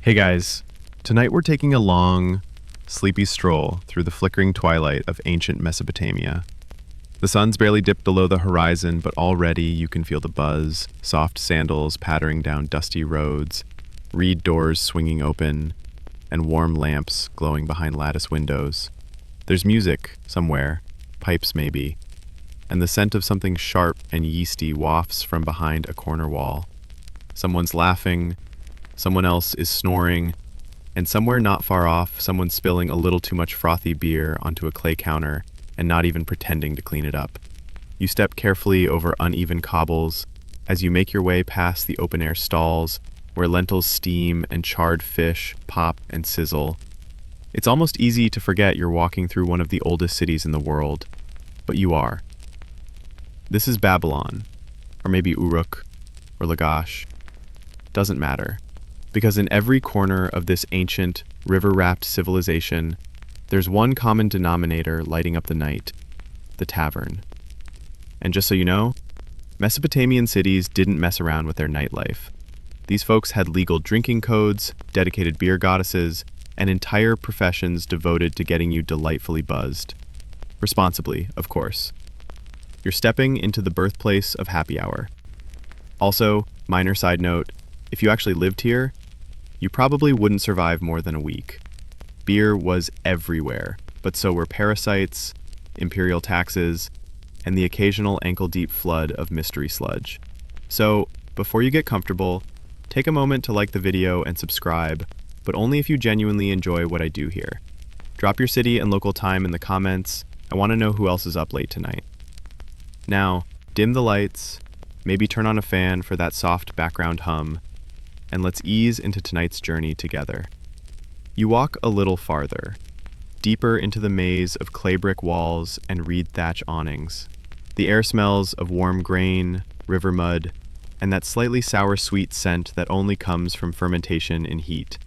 Hey guys, tonight we're taking a long, sleepy stroll through the flickering twilight of ancient Mesopotamia. The sun's barely dipped below the horizon, but already you can feel the buzz, soft sandals pattering down dusty roads, reed doors swinging open, and warm lamps glowing behind lattice windows. There's music somewhere, pipes maybe, and the scent of something sharp and yeasty wafts from behind a corner wall. Someone's laughing, someone else is snoring, and somewhere not far off, someone's spilling a little too much frothy beer onto a clay counter and not even pretending to clean it up. You step carefully over uneven cobbles as you make your way past the open-air stalls where lentils steam and charred fish pop and sizzle. It's almost easy to forget you're walking through one of the oldest cities in the world, but you are. This is Babylon, or maybe Uruk, or Lagash. Doesn't matter, because in every corner of this ancient, river-wrapped civilization, there's one common denominator lighting up the night: the tavern. And just so you know, Mesopotamian cities didn't mess around with their nightlife. These folks had legal drinking codes, dedicated beer goddesses, and entire professions devoted to getting you delightfully buzzed. Responsibly, of course. You're stepping into the birthplace of happy hour. Also, minor side note, if you actually lived here, you probably wouldn't survive more than a week. Beer was everywhere, but so were parasites, imperial taxes, and the occasional ankle-deep flood of mystery sludge. So, before you get comfortable, take a moment to like the video and subscribe, but only if you genuinely enjoy what I do here. Drop your city and local time in the comments. I want to know who else is up late tonight. Now, dim the lights, maybe turn on a fan for that soft background hum, and let's ease into tonight's journey together. You walk a little farther, deeper into the maze of clay brick walls and reed thatch awnings. The air smells of warm grain, river mud, and that slightly sour-sweet scent that only comes from fermentation in heat.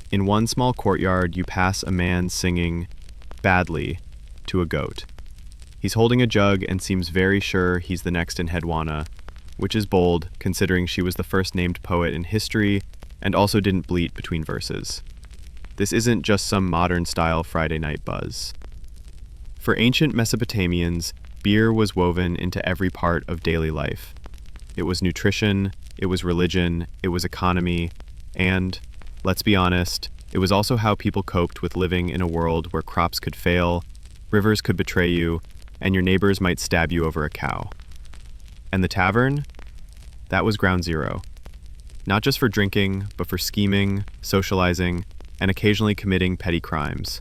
In one small courtyard, you pass a man singing, badly, to a goat. He's holding a jug and seems very sure he's the next in Hedwana, which is bold, considering she was the first named poet in history and also didn't bleat between verses. This isn't just some modern-style Friday night buzz. For ancient Mesopotamians, beer was woven into every part of daily life. It was nutrition, it was religion, it was economy, and, let's be honest, it was also how people coped with living in a world where crops could fail, rivers could betray you, and your neighbors might stab you over a cow. And the tavern? That was ground zero. Not just for drinking, but for scheming, socializing, and occasionally committing petty crimes.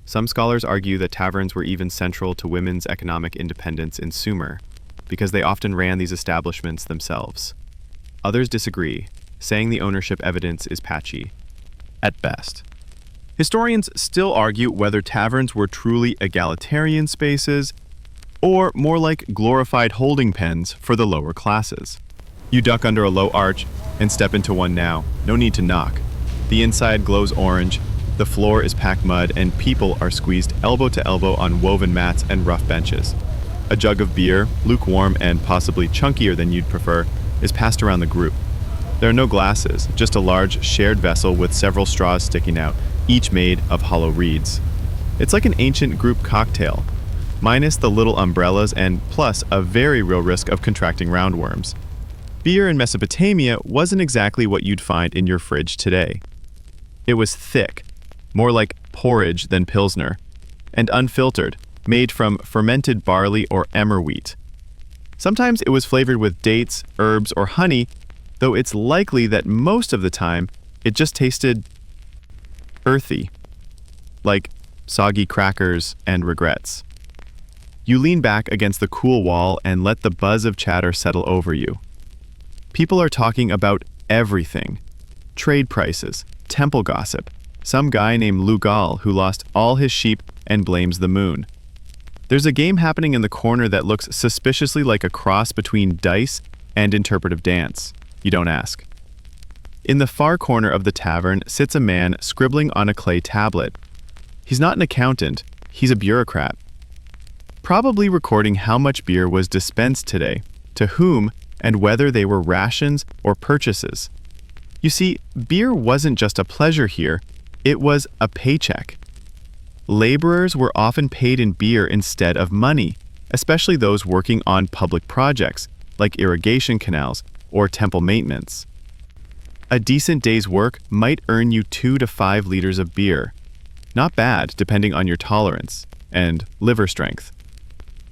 Some scholars argue that taverns were even central to women's economic independence in Sumer, because they often ran these establishments themselves. Others disagree, saying the ownership evidence is patchy, at best. Historians still argue whether taverns were truly egalitarian spaces, or more like glorified holding pens for the lower classes. You duck under a low arch and step into one now. No need to knock. The inside glows orange, the floor is packed mud, and people are squeezed elbow to elbow on woven mats and rough benches. A jug of beer, lukewarm and possibly chunkier than you'd prefer, is passed around the group. There are no glasses, just a large shared vessel with several straws sticking out, each made of hollow reeds. It's like an ancient group cocktail, minus the little umbrellas and plus a very real risk of contracting roundworms. Beer in Mesopotamia wasn't exactly what you'd find in your fridge today. It was thick, more like porridge than pilsner, and unfiltered, made from fermented barley or emmer wheat. Sometimes it was flavored with dates, herbs, or honey, though it's likely that most of the time it just tasted earthy, like soggy crackers and regrets. You lean back against the cool wall and let the buzz of chatter settle over you. People are talking about everything: trade prices, temple gossip, some guy named Lugal who lost all his sheep and blames the moon. There's a game happening in the corner that looks suspiciously like a cross between dice and interpretive dance. You don't ask. In the far corner of the tavern sits a man scribbling on a clay tablet. He's not an accountant, he's a bureaucrat. Probably recording how much beer was dispensed today, to whom, and whether they were rations or purchases. You see, beer wasn't just a pleasure here, it was a paycheck. Laborers were often paid in beer instead of money, especially those working on public projects like irrigation canals or temple maintenance. A decent day's work might earn you 2 to 5 liters of beer. Not bad, depending on your tolerance and liver strength.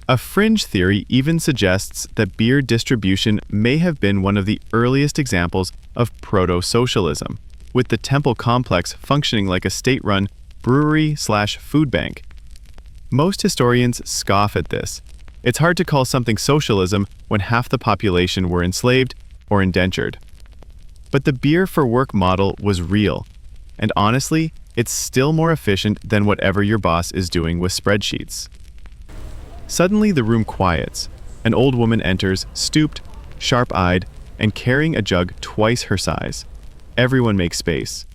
A fringe theory even suggests that beer distribution may have been one of the earliest examples of proto-socialism, with the temple complex functioning like a state-run brewery/food bank. Most historians scoff at this. It's hard to call something socialism when half the population were enslaved or indentured. But the beer for work model was real, and honestly, it's still more efficient than whatever your boss is doing with spreadsheets. Suddenly the room quiets. An old woman enters, stooped, sharp-eyed, and carrying a jug twice her size. Everyone makes space.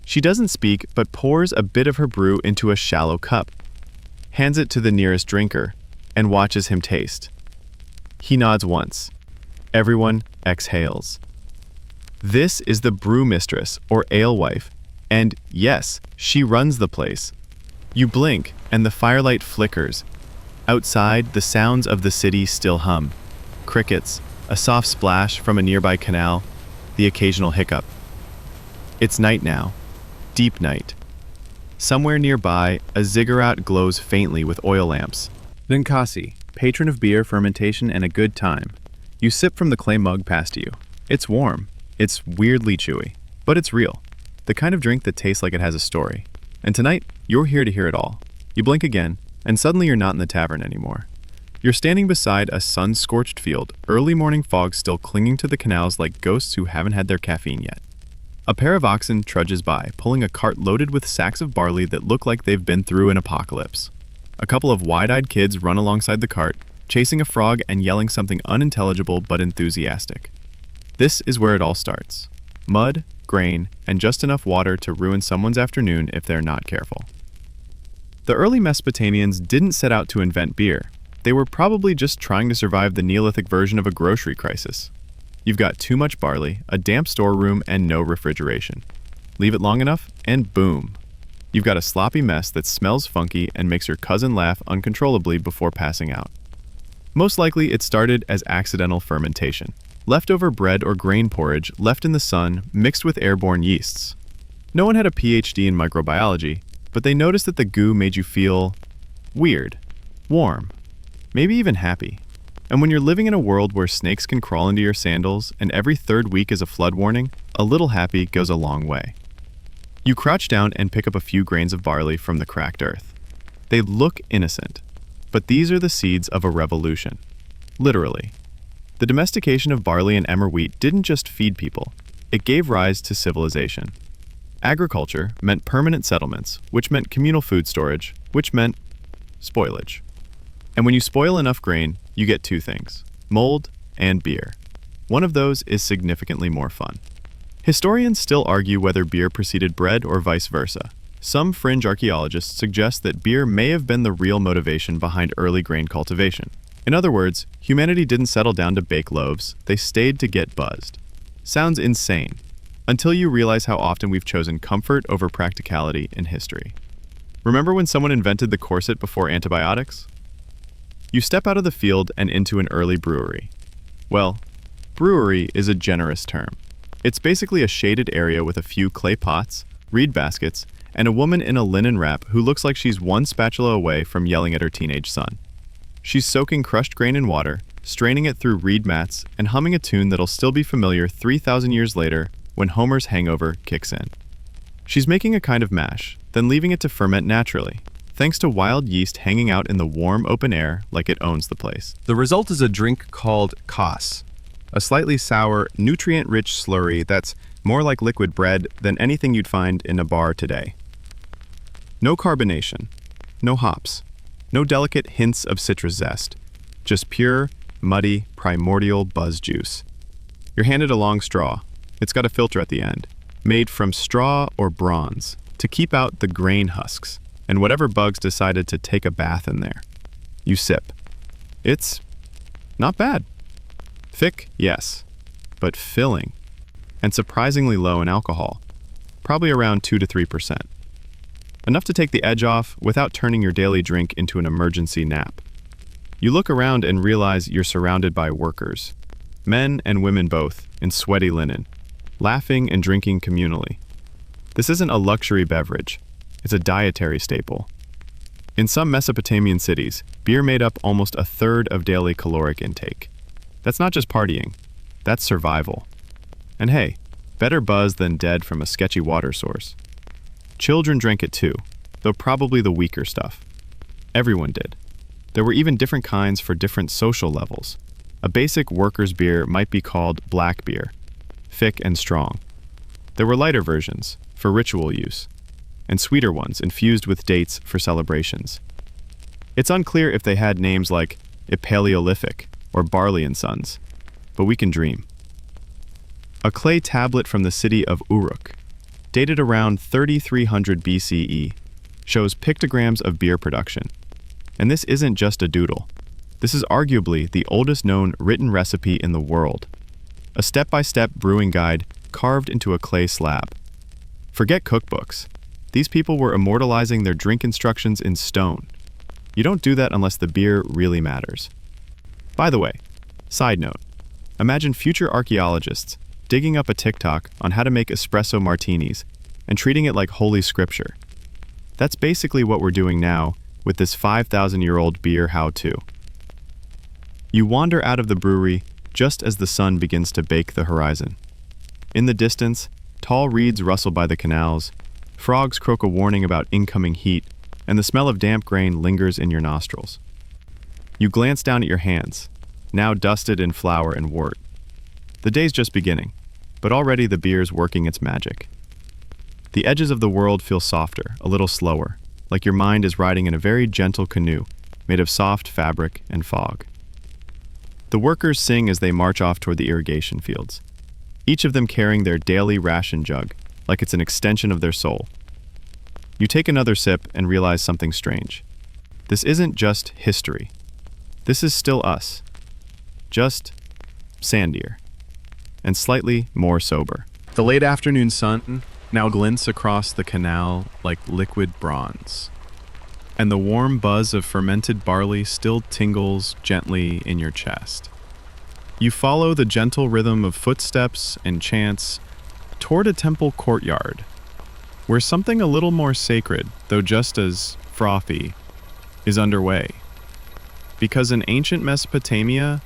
She doesn't speak, but pours a bit of her brew into a shallow cup, hands it to the nearest drinker, and watches him taste. He nods once. Everyone exhales. This is the brewmistress, or alewife, and yes, she runs the place. You blink, and the firelight flickers. Outside, the sounds of the city still hum. Crickets, a soft splash from a nearby canal, the occasional hiccup. It's night now. Deep night. Somewhere nearby, a ziggurat glows faintly with oil lamps. Ninkasi, patron of beer, fermentation, and a good time. You sip from the clay mug past you. It's warm. It's weirdly chewy. But it's real. The kind of drink that tastes like it has a story. And tonight, you're here to hear it all. You blink again, and suddenly you're not in the tavern anymore. You're standing beside a sun-scorched field, early morning fog still clinging to the canals like ghosts who haven't had their caffeine yet. A pair of oxen trudges by, pulling a cart loaded with sacks of barley that look like they've been through an apocalypse. A couple of wide-eyed kids run alongside the cart, chasing a frog and yelling something unintelligible but enthusiastic. This is where it all starts. Mud, grain, and just enough water to ruin someone's afternoon if they're not careful. The early Mesopotamians didn't set out to invent beer. They were probably just trying to survive the Neolithic version of a grocery crisis. You've got too much barley, a damp storeroom, and no refrigeration. Leave it long enough, and boom. You've got a sloppy mess that smells funky and makes your cousin laugh uncontrollably before passing out. Most likely, it started as accidental fermentation. Leftover bread or grain porridge left in the sun mixed with airborne yeasts. No one had a PhD in microbiology, but they noticed that the goo made you feel weird, warm, maybe even happy. And when you're living in a world where snakes can crawl into your sandals and every third week is a flood warning, a little happy goes a long way. You crouch down and pick up a few grains of barley from the cracked earth. They look innocent, but these are the seeds of a revolution. Literally. The domestication of barley and emmer wheat didn't just feed people, it gave rise to civilization. Agriculture meant permanent settlements, which meant communal food storage, which meant spoilage. And when you spoil enough grain, you get two things: mold and beer. One of those is significantly more fun. Historians still argue whether beer preceded bread or vice versa. Some fringe archaeologists suggest that beer may have been the real motivation behind early grain cultivation. In other words, humanity didn't settle down to bake loaves, they stayed to get buzzed. Sounds insane, until you realize how often we've chosen comfort over practicality in history. Remember when someone invented the corset before antibiotics? You step out of the field and into an early brewery. Well, brewery is a generous term. It's basically a shaded area with a few clay pots, reed baskets, and a woman in a linen wrap who looks like she's one spatula away from yelling at her teenage son. She's soaking crushed grain in water, straining it through reed mats, and humming a tune that'll still be familiar 3,000 years later when Homer's hangover kicks in. She's making a kind of mash, then leaving it to ferment naturally, thanks to wild yeast hanging out in the warm open air like it owns the place. The result is a drink called kos, a slightly sour, nutrient-rich slurry that's more like liquid bread than anything you'd find in a bar today. No carbonation, no hops, no delicate hints of citrus zest, just pure, muddy, primordial buzz juice. You're handed a long straw. It's got a filter at the end, made from straw or bronze, to keep out the grain husks and whatever bugs decided to take a bath in there. You sip. It's not bad. Thick, yes, but filling. and surprisingly low in alcohol, probably around 2 to 3%. Enough to take the edge off without turning your daily drink into an emergency nap. You look around and realize you're surrounded by workers, men and women both, in sweaty linen, laughing and drinking communally. This isn't a luxury beverage, it's a dietary staple. In some Mesopotamian cities, beer made up almost a third of daily caloric intake. That's not just partying, that's survival. And hey, better buzz than dead from a sketchy water source. Children drank it too, though probably the weaker stuff. Everyone did. There were even different kinds for different social levels. A basic worker's beer might be called black beer, thick and strong. There were lighter versions, for ritual use, and sweeter ones infused with dates for celebrations. It's unclear if they had names like Paleolithic or Barley and Sons, but we can dream. A clay tablet from the city of Uruk, dated around 3300 BCE, shows pictograms of beer production. And this isn't just a doodle. This is arguably the oldest known written recipe in the world. A step-by-step brewing guide carved into a clay slab. Forget cookbooks. These people were immortalizing their drink instructions in stone. You don't do that unless the beer really matters. By the way, side note, imagine future archaeologists digging up a TikTok on how to make espresso martinis and treating it like holy scripture. That's basically what we're doing now with this 5,000-year-old beer how-to. You wander out of the brewery just as the sun begins to bake the horizon. In the distance, tall reeds rustle by the canals, frogs croak a warning about incoming heat, and the smell of damp grain lingers in your nostrils. You glance down at your hands, now dusted in flour and wort. The day's just beginning, but already the beer's working its magic. The edges of the world feel softer, a little slower, like your mind is riding in a very gentle canoe made of soft fabric and fog. The workers sing as they march off toward the irrigation fields, each of them carrying their daily ration jug like it's an extension of their soul. You take another sip and realize something strange. This isn't just history. This is still us. Just sandier. And slightly more sober. The late afternoon sun now glints across the canal like liquid bronze, and the warm buzz of fermented barley still tingles gently in your chest. You follow the gentle rhythm of footsteps and chants toward a temple courtyard, where something a little more sacred, though just as frothy, is underway. Because in ancient Mesopotamia,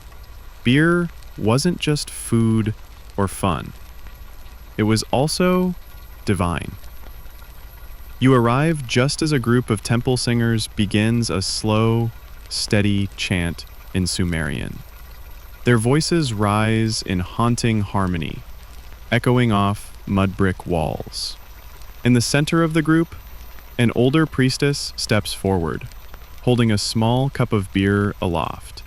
beer wasn't just food or fun. It was also divine. You arrive just as a group of temple singers begins a slow, steady chant in Sumerian. Their voices rise in haunting harmony, echoing off mud brick walls. In the center of the group, an older priestess steps forward, holding a small cup of beer aloft.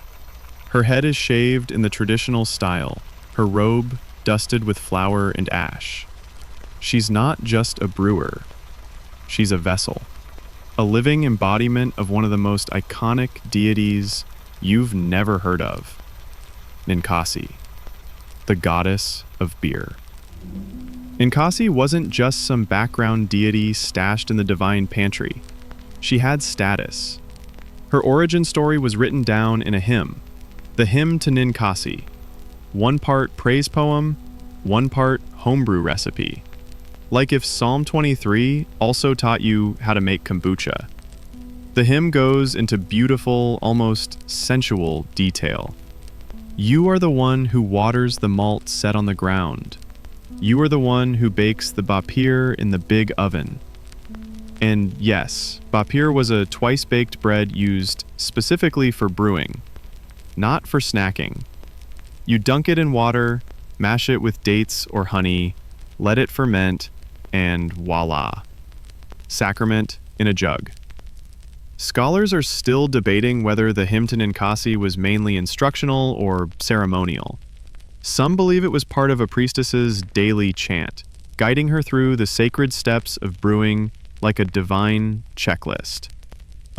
Her head is shaved in the traditional style, her robe dusted with flour and ash. She's not just a brewer. She's a vessel, a living embodiment of one of the most iconic deities you've never heard of, Ninkasi, the goddess of beer. Ninkasi wasn't just some background deity stashed in the divine pantry. She had status. Her origin story was written down in a hymn, the Hymn to Ninkasi. One part praise poem, one part homebrew recipe. Like if Psalm 23 also taught you how to make kombucha. The hymn goes into beautiful, almost sensual detail. You are the one who waters the malt set on the ground. You are the one who bakes the bapir in the big oven. And yes, bapir was a twice-baked bread used specifically for brewing, not for snacking. You dunk it in water, mash it with dates or honey, let it ferment, and voila, sacrament in a jug. Scholars are still debating whether the hymn to Ninkasi was mainly instructional or ceremonial. Some believe it was part of a priestess's daily chant, guiding her through the sacred steps of brewing like a divine checklist.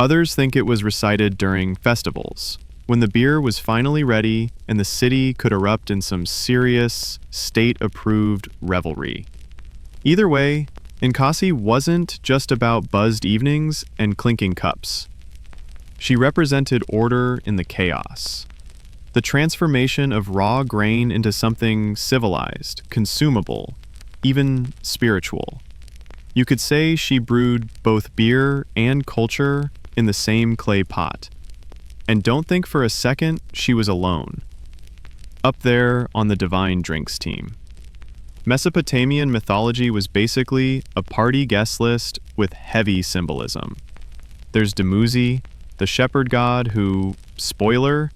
Others think it was recited during festivals, when the beer was finally ready and the city could erupt in some serious, state-approved revelry. Either way, Ninkasi wasn't just about buzzed evenings and clinking cups. She represented order in the chaos. The transformation of raw grain into something civilized, consumable, even spiritual. You could say she brewed both beer and culture in the same clay pot. And don't think for a second she was alone. Up there on the divine drinks team. Mesopotamian mythology was basically a party guest list with heavy symbolism. There's Dumuzi, the shepherd god who, spoiler,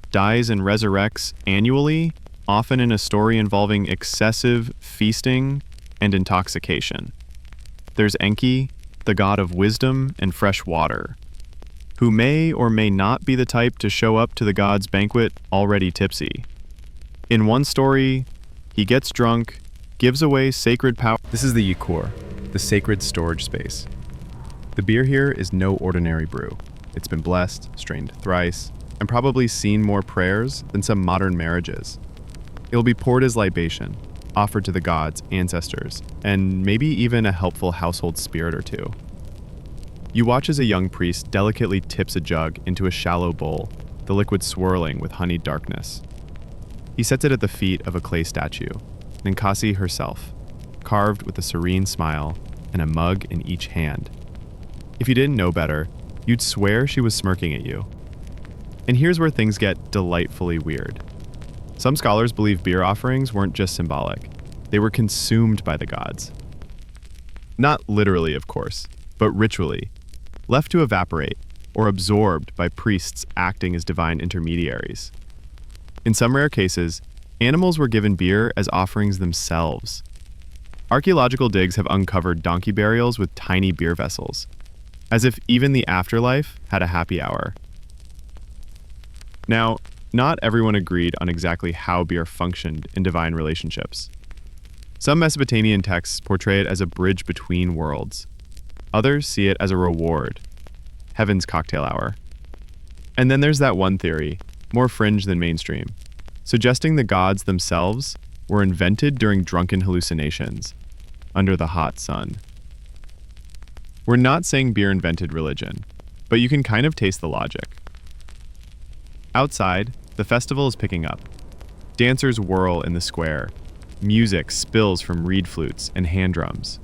dies and resurrects annually, often in a story involving excessive feasting and intoxication. There's Enki, the god of wisdom and fresh water, who may or may not be the type to show up to the god's banquet already tipsy. In one story, he gets drunk, gives away sacred power. This is the Yikor, the sacred storage space. The beer here is no ordinary brew. It's been blessed, strained thrice, and probably seen more prayers than some modern marriages. It will be poured as libation, offered to the gods, ancestors, and maybe even a helpful household spirit or two. You watch as a young priest delicately tips a jug into a shallow bowl, the liquid swirling with honeyed darkness. He sets it at the feet of a clay statue, Ninkasi herself, carved with a serene smile and a mug in each hand. If you didn't know better, you'd swear she was smirking at you. And here's where things get delightfully weird. Some scholars believe beer offerings weren't just symbolic. They were consumed by the gods. Not literally, of course, but ritually, left to evaporate or absorbed by priests acting as divine intermediaries. In some rare cases, animals were given beer as offerings themselves. Archaeological digs have uncovered donkey burials with tiny beer vessels, as if even the afterlife had a happy hour. Now, not everyone agreed on exactly how beer functioned in divine relationships. Some Mesopotamian texts portray it as a bridge between worlds. Others see it as a reward, heaven's cocktail hour. And then there's that one theory, more fringe than mainstream, suggesting the gods themselves were invented during drunken hallucinations, under the hot sun. We're not saying beer invented religion, but you can kind of taste the logic. Outside, the festival is picking up. Dancers whirl in the square. Music spills from reed flutes and hand drums.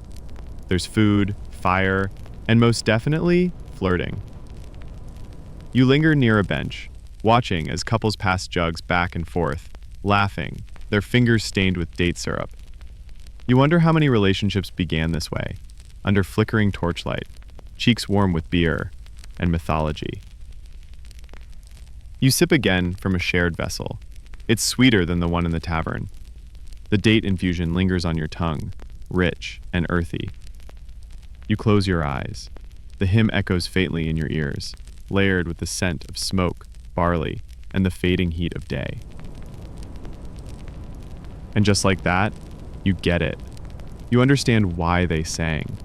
There's food, fire, and most definitely, flirting. You linger near a bench, watching as couples pass jugs back and forth, laughing, their fingers stained with date syrup. You wonder how many relationships began this way, under flickering torchlight, cheeks warm with beer and mythology. You sip again from a shared vessel. It's sweeter than the one in the tavern. The date infusion lingers on your tongue, rich and earthy. You close your eyes. The hymn echoes faintly in your ears, layered with the scent of smoke, barley, and the fading heat of day. And just like that, you get it. You understand why they sang,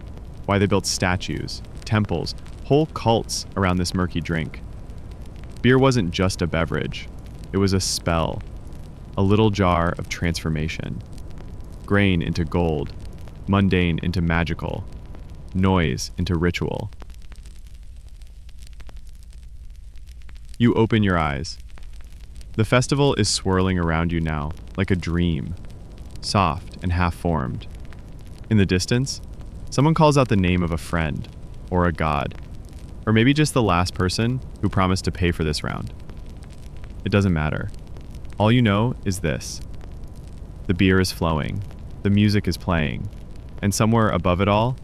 why they built statues, temples, whole cults around this murky drink. Beer wasn't just a beverage. It was a spell, a little jar of transformation. Grain into gold, mundane into magical, noise into ritual. You open your eyes. The festival is swirling around you now, like a dream, soft and half-formed. In the distance, someone calls out the name of a friend, or a god, or maybe just the last person who promised to pay for this round. It doesn't matter. All you know is this. The beer is flowing, the music is playing, and somewhere above it all,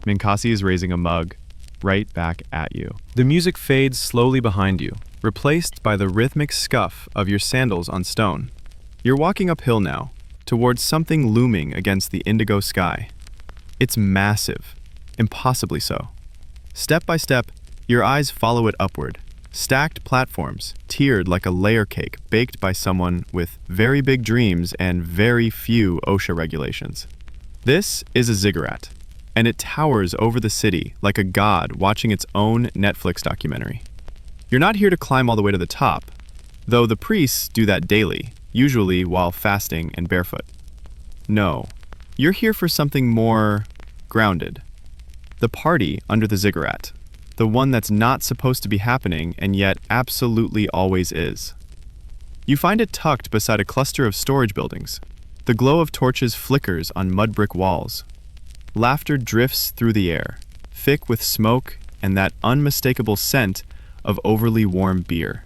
Ninkasi is raising a mug right back at you. The music fades slowly behind you, replaced by the rhythmic scuff of your sandals on stone. You're walking uphill now, towards something looming against the indigo sky. It's massive, impossibly so. Step by step, your eyes follow it upward. Stacked platforms, tiered like a layer cake baked by someone with very big dreams and very few OSHA regulations. This is a ziggurat, and it towers over the city like a god watching its own Netflix documentary. You're not here to climb all the way to the top, though the priests do that daily, usually while fasting and barefoot. No, you're here for something more grounded. The party under the ziggurat, the one that's not supposed to be happening and yet absolutely always is. You find it tucked beside a cluster of storage buildings. The glow of torches flickers on mud brick walls. Laughter drifts through the air, thick with smoke and that unmistakable scent of overly warm beer.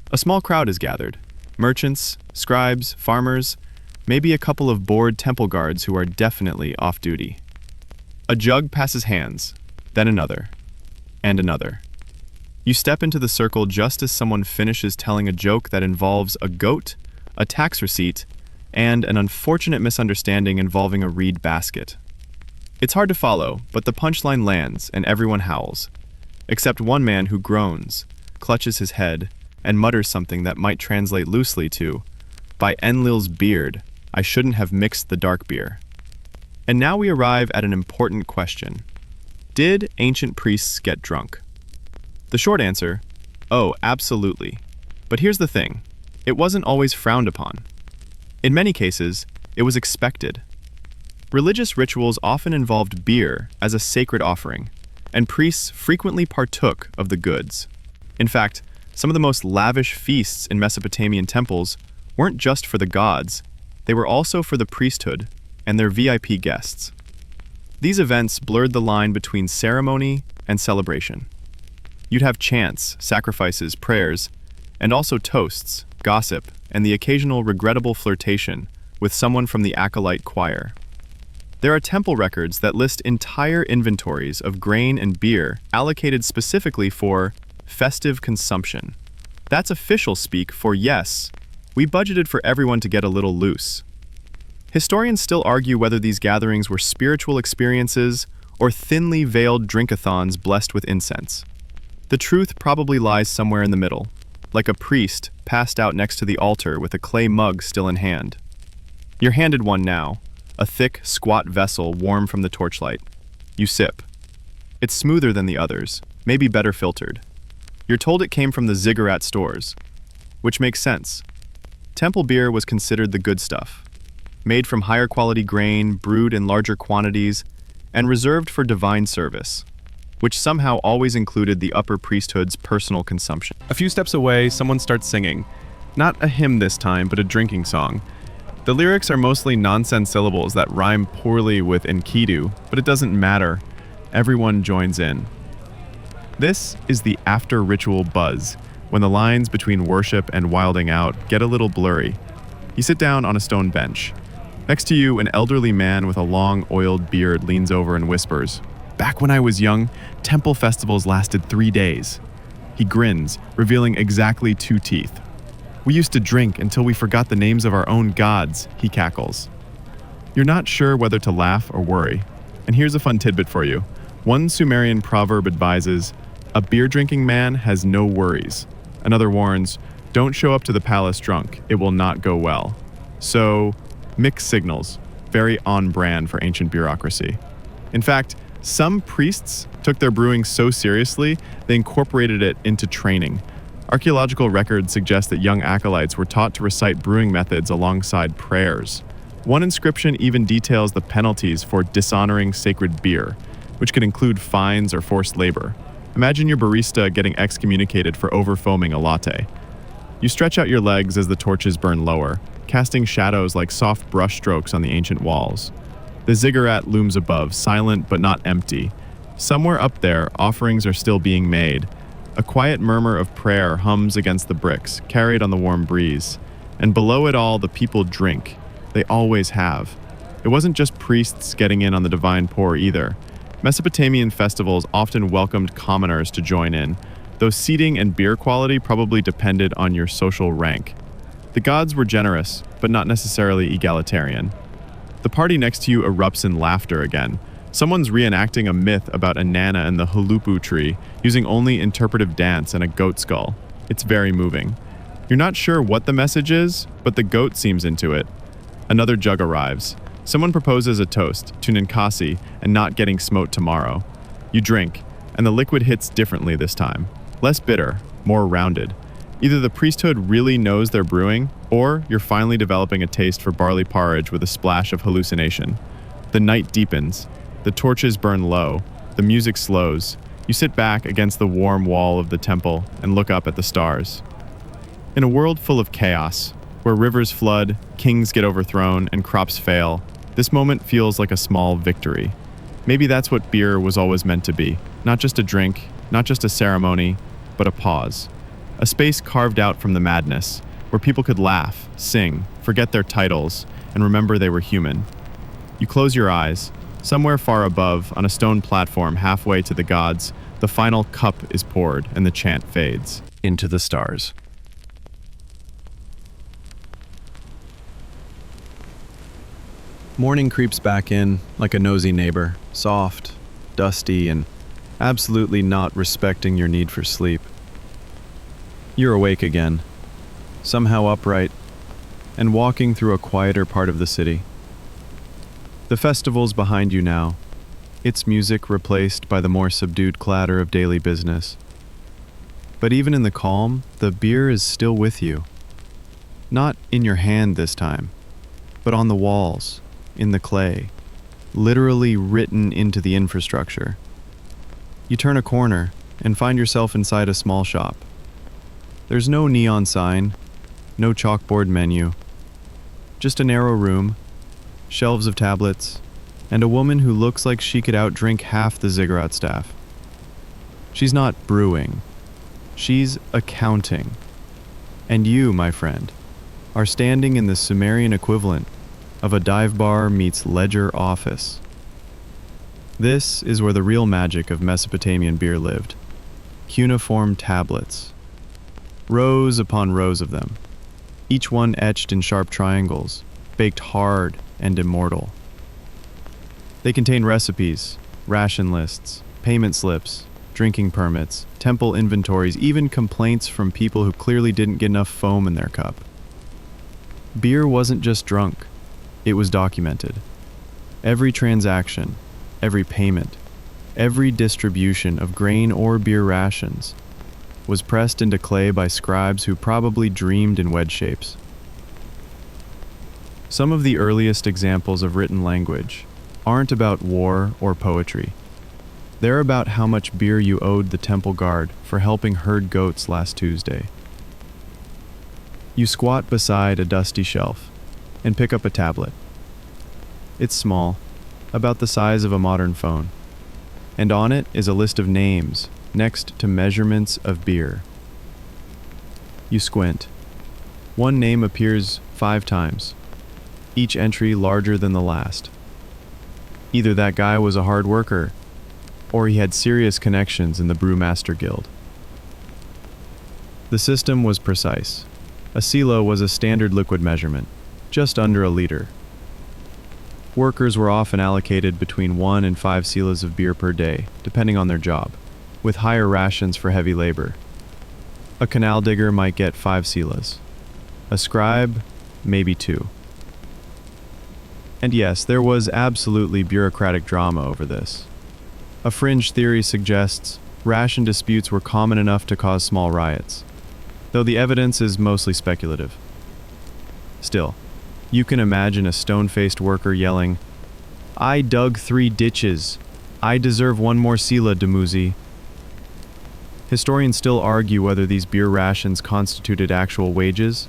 A small crowd is gathered. Merchants, scribes, farmers, maybe a couple of bored temple guards who are definitely off duty. A jug passes hands, then another, and another. You step into the circle just as someone finishes telling a joke that involves a goat, a tax receipt, and an unfortunate misunderstanding involving a reed basket. It's hard to follow, but the punchline lands and everyone howls, except one man who groans, clutches his head, and mutters something that might translate loosely to, "By Enlil's beard, I shouldn't have mixed the dark beer." And now we arrive at an important question. Did ancient priests get drunk? The short answer, oh, absolutely. But here's the thing, it wasn't always frowned upon. In many cases, it was expected. Religious rituals often involved beer as a sacred offering, and priests frequently partook of the goods. In fact, some of the most lavish feasts in Mesopotamian temples weren't just for the gods, they were also for the priesthood and their VIP guests. These events blurred the line between ceremony and celebration. You'd have chants, sacrifices, prayers, and also toasts, gossip, and the occasional regrettable flirtation with someone from the acolyte choir. There are temple records that list entire inventories of grain and beer allocated specifically for festive consumption. That's official speak for yes, we budgeted for everyone to get a little loose. Historians still argue whether these gatherings were spiritual experiences or thinly veiled drink-a-thons blessed with incense. The truth probably lies somewhere in the middle, like a priest passed out next to the altar with a clay mug still in hand. You're handed one now, a thick, squat vessel warm from the torchlight. You sip. It's smoother than the others, maybe better filtered. You're told it came from the ziggurat stores, which makes sense. Temple beer was considered the good stuff, made from higher quality grain, brewed in larger quantities, and reserved for divine service, which somehow always included the upper priesthood's personal consumption. A few steps away, someone starts singing. Not a hymn this time, but a drinking song. The lyrics are mostly nonsense syllables that rhyme poorly with Enkidu, but it doesn't matter. Everyone joins in. This is the after-ritual buzz, when the lines between worship and wilding out get a little blurry. You sit down on a stone bench. Next to you, an elderly man with a long, oiled beard leans over and whispers, "Back when I was young, temple festivals lasted 3 days." He grins, revealing exactly 2 teeth. "We used to drink until we forgot the names of our own gods," he cackles. You're not sure whether to laugh or worry. And here's a fun tidbit for you. One Sumerian proverb advises, "A beer-drinking man has no worries." Another warns, "Don't show up to the palace drunk, it will not go well." So, mixed signals, very on-brand for ancient bureaucracy. In fact, some priests took their brewing so seriously, they incorporated it into training. Archaeological records suggest that young acolytes were taught to recite brewing methods alongside prayers. One inscription even details the penalties for dishonoring sacred beer, which could include fines or forced labor. Imagine your barista getting excommunicated for over-foaming a latte. You stretch out your legs as the torches burn lower, casting shadows like soft brushstrokes on the ancient walls. The ziggurat looms above, silent but not empty. Somewhere up there, offerings are still being made. A quiet murmur of prayer hums against the bricks, carried on the warm breeze. And below it all, the people drink. They always have. It wasn't just priests getting in on the divine pour either. Mesopotamian festivals often welcomed commoners to join in, though seating and beer quality probably depended on your social rank. The gods were generous, but not necessarily egalitarian. The party next to you erupts in laughter again. Someone's reenacting a myth about Inanna and the hulupu tree, using only interpretive dance and a goat skull. It's very moving. You're not sure what the message is, but the goat seems into it. Another jug arrives. Someone proposes a toast to Ninkasi and not getting smote tomorrow. You drink, and the liquid hits differently this time. Less bitter, more rounded. Either the priesthood really knows they're brewing, or you're finally developing a taste for barley porridge with a splash of hallucination. The night deepens, the torches burn low, the music slows. You sit back against the warm wall of the temple and look up at the stars. In a world full of chaos, where rivers flood, kings get overthrown, and crops fail, this moment feels like a small victory. Maybe that's what beer was always meant to be. Not just a drink, not just a ceremony, but a pause. A space carved out from the madness, where people could laugh, sing, forget their titles, and remember they were human. You close your eyes. Somewhere far above, on a stone platform halfway to the gods, the final cup is poured and the chant fades into the stars. Morning creeps back in like a nosy neighbor, soft, dusty, and absolutely not respecting your need for sleep. You're awake again, somehow upright, and walking through a quieter part of the city. The festival's behind you now, its music replaced by the more subdued clatter of daily business. But even in the calm, the beer is still with you. Not in your hand this time, but on the walls, in the clay, literally written into the infrastructure. You turn a corner and find yourself inside a small shop. There's no neon sign, no chalkboard menu, just a narrow room, shelves of tablets, and a woman who looks like she could outdrink half the ziggurat staff. She's not brewing, she's accounting. And you, my friend, are standing in the Sumerian equivalent of a dive bar meets ledger office. This is where the real magic of Mesopotamian beer lived. Cuneiform tablets. Rows upon rows of them, each one etched in sharp triangles, baked hard and immortal. They contain recipes, ration lists, payment slips, drinking permits, temple inventories, even complaints from people who clearly didn't get enough foam in their cup. Beer wasn't just drunk, it was documented. Every transaction, every payment, every distribution of grain or beer rations was pressed into clay by scribes who probably dreamed in wedge shapes. Some of the earliest examples of written language aren't about war or poetry. They're about how much beer you owed the temple guard for helping herd goats last Tuesday. You squat beside a dusty shelf and pick up a tablet. It's small, about the size of a modern phone, and on it is a list of names next to measurements of beer. You squint. One name appears 5 times, each entry larger than the last. Either that guy was a hard worker, or he had serious connections in the Brewmaster Guild. The system was precise. A silo was a standard liquid measurement, just under a liter. Workers were often allocated between 1 and 5 silas of beer per day, depending on their job, with higher rations for heavy labor. A canal digger might get 5 silas. A scribe, maybe 2. And yes, there was absolutely bureaucratic drama over this. A fringe theory suggests ration disputes were common enough to cause small riots, though the evidence is mostly speculative. Still, you can imagine a stone-faced worker yelling, "I dug 3 ditches. I deserve 1 more sila, Dumuzi." Historians still argue whether these beer rations constituted actual wages,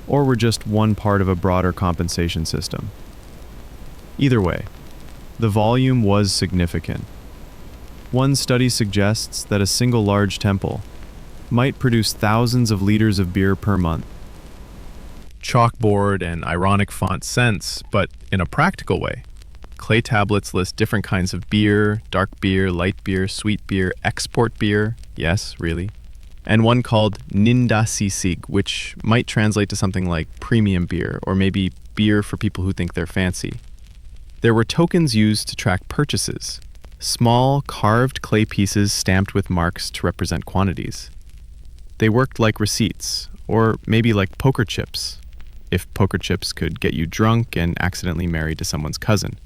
or were just one part of a broader compensation system. Either way, the volume was significant. One study suggests that a single large temple might produce thousands of liters of beer per month. Chalkboard and ironic font sense, but in a practical way. Clay tablets list different kinds of beer, dark beer, light beer, sweet beer, export beer, yes, really, and one called Ninkasi, which might translate to something like premium beer, or maybe beer for people who think they're fancy. There were tokens used to track purchases, small carved clay pieces stamped with marks to represent quantities. They worked like receipts, or maybe like poker chips, if poker chips could get you drunk and accidentally married to someone's cousin.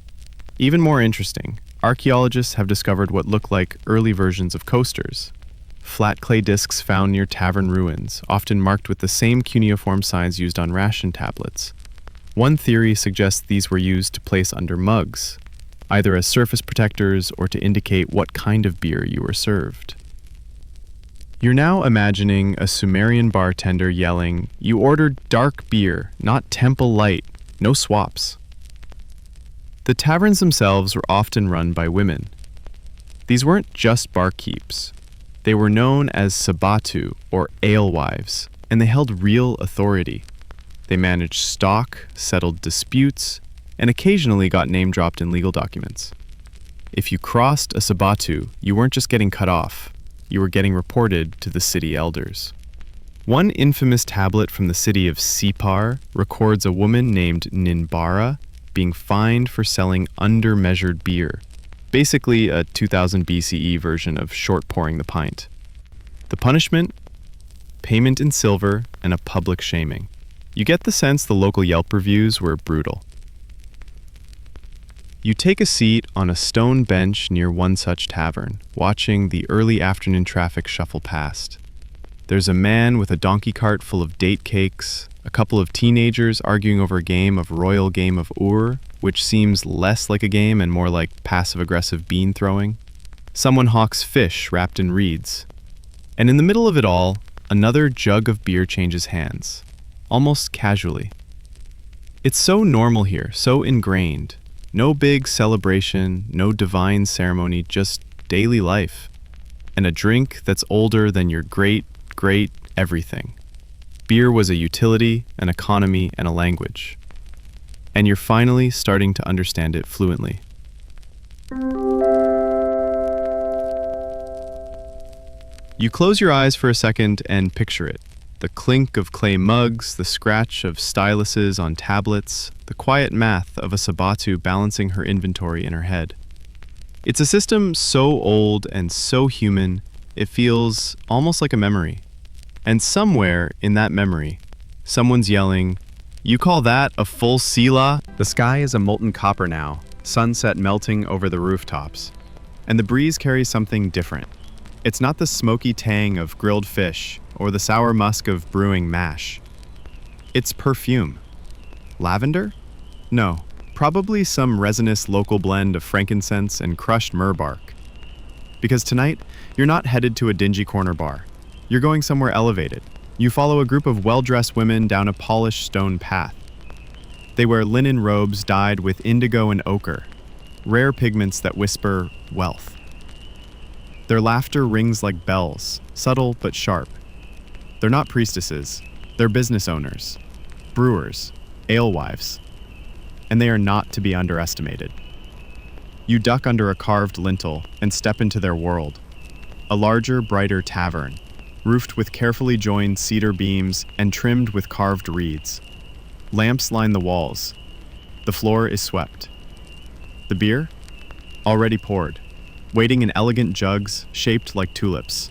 Even more interesting, archaeologists have discovered what look like early versions of coasters, flat clay discs found near tavern ruins, often marked with the same cuneiform signs used on ration tablets. One theory suggests these were used to place under mugs, either as surface protectors or to indicate what kind of beer you were served. You're now imagining a Sumerian bartender yelling, "You ordered dark beer, not Temple Light, no swaps." The taverns themselves were often run by women. These weren't just barkeeps. They were known as sabatu, or alewives, and they held real authority. They managed stock, settled disputes, and occasionally got name-dropped in legal documents. If you crossed a sabatu, you weren't just getting cut off, you were getting reported to the city elders. One infamous tablet from the city of Sipar records a woman named Ninbara being fined for selling under-measured beer, basically a 2000 BCE version of short pouring the pint. The punishment? Payment in silver and a public shaming. You get the sense the local Yelp reviews were brutal. You take a seat on a stone bench near one such tavern, watching the early afternoon traffic shuffle past. There's a man with a donkey cart full of date cakes, a couple of teenagers arguing over a game of Royal Game of Ur, which seems less like a game and more like passive-aggressive bean throwing. Someone hawks fish wrapped in reeds. And in the middle of it all, another jug of beer changes hands, almost casually. It's so normal here, so ingrained. No big celebration, no divine ceremony, just daily life. And a drink that's older than your great everything. Beer was a utility, an economy, and a language. And you're finally starting to understand it fluently. You close your eyes for a second and picture it. The clink of clay mugs, the scratch of styluses on tablets, the quiet math of a sabatu balancing her inventory in her head. It's a system so old and so human, it feels almost like a memory. And somewhere in that memory, someone's yelling, "You call that a full sila?" The sky is a molten copper now, sunset melting over the rooftops. And the breeze carries something different. It's not the smoky tang of grilled fish or the sour musk of brewing mash. It's perfume. Lavender? No, probably some resinous local blend of frankincense and crushed myrrh bark. Because tonight, you're not headed to a dingy corner bar. You're going somewhere elevated. You follow a group of well-dressed women down a polished stone path. They wear linen robes dyed with indigo and ochre, rare pigments that whisper wealth. Their laughter rings like bells, subtle but sharp. They're not priestesses, they're business owners, brewers, alewives, and they are not to be underestimated. You duck under a carved lintel and step into their world. A larger, brighter tavern, roofed with carefully joined cedar beams and trimmed with carved reeds. Lamps line the walls. The floor is swept. The beer? Already poured, waiting in elegant jugs shaped like tulips.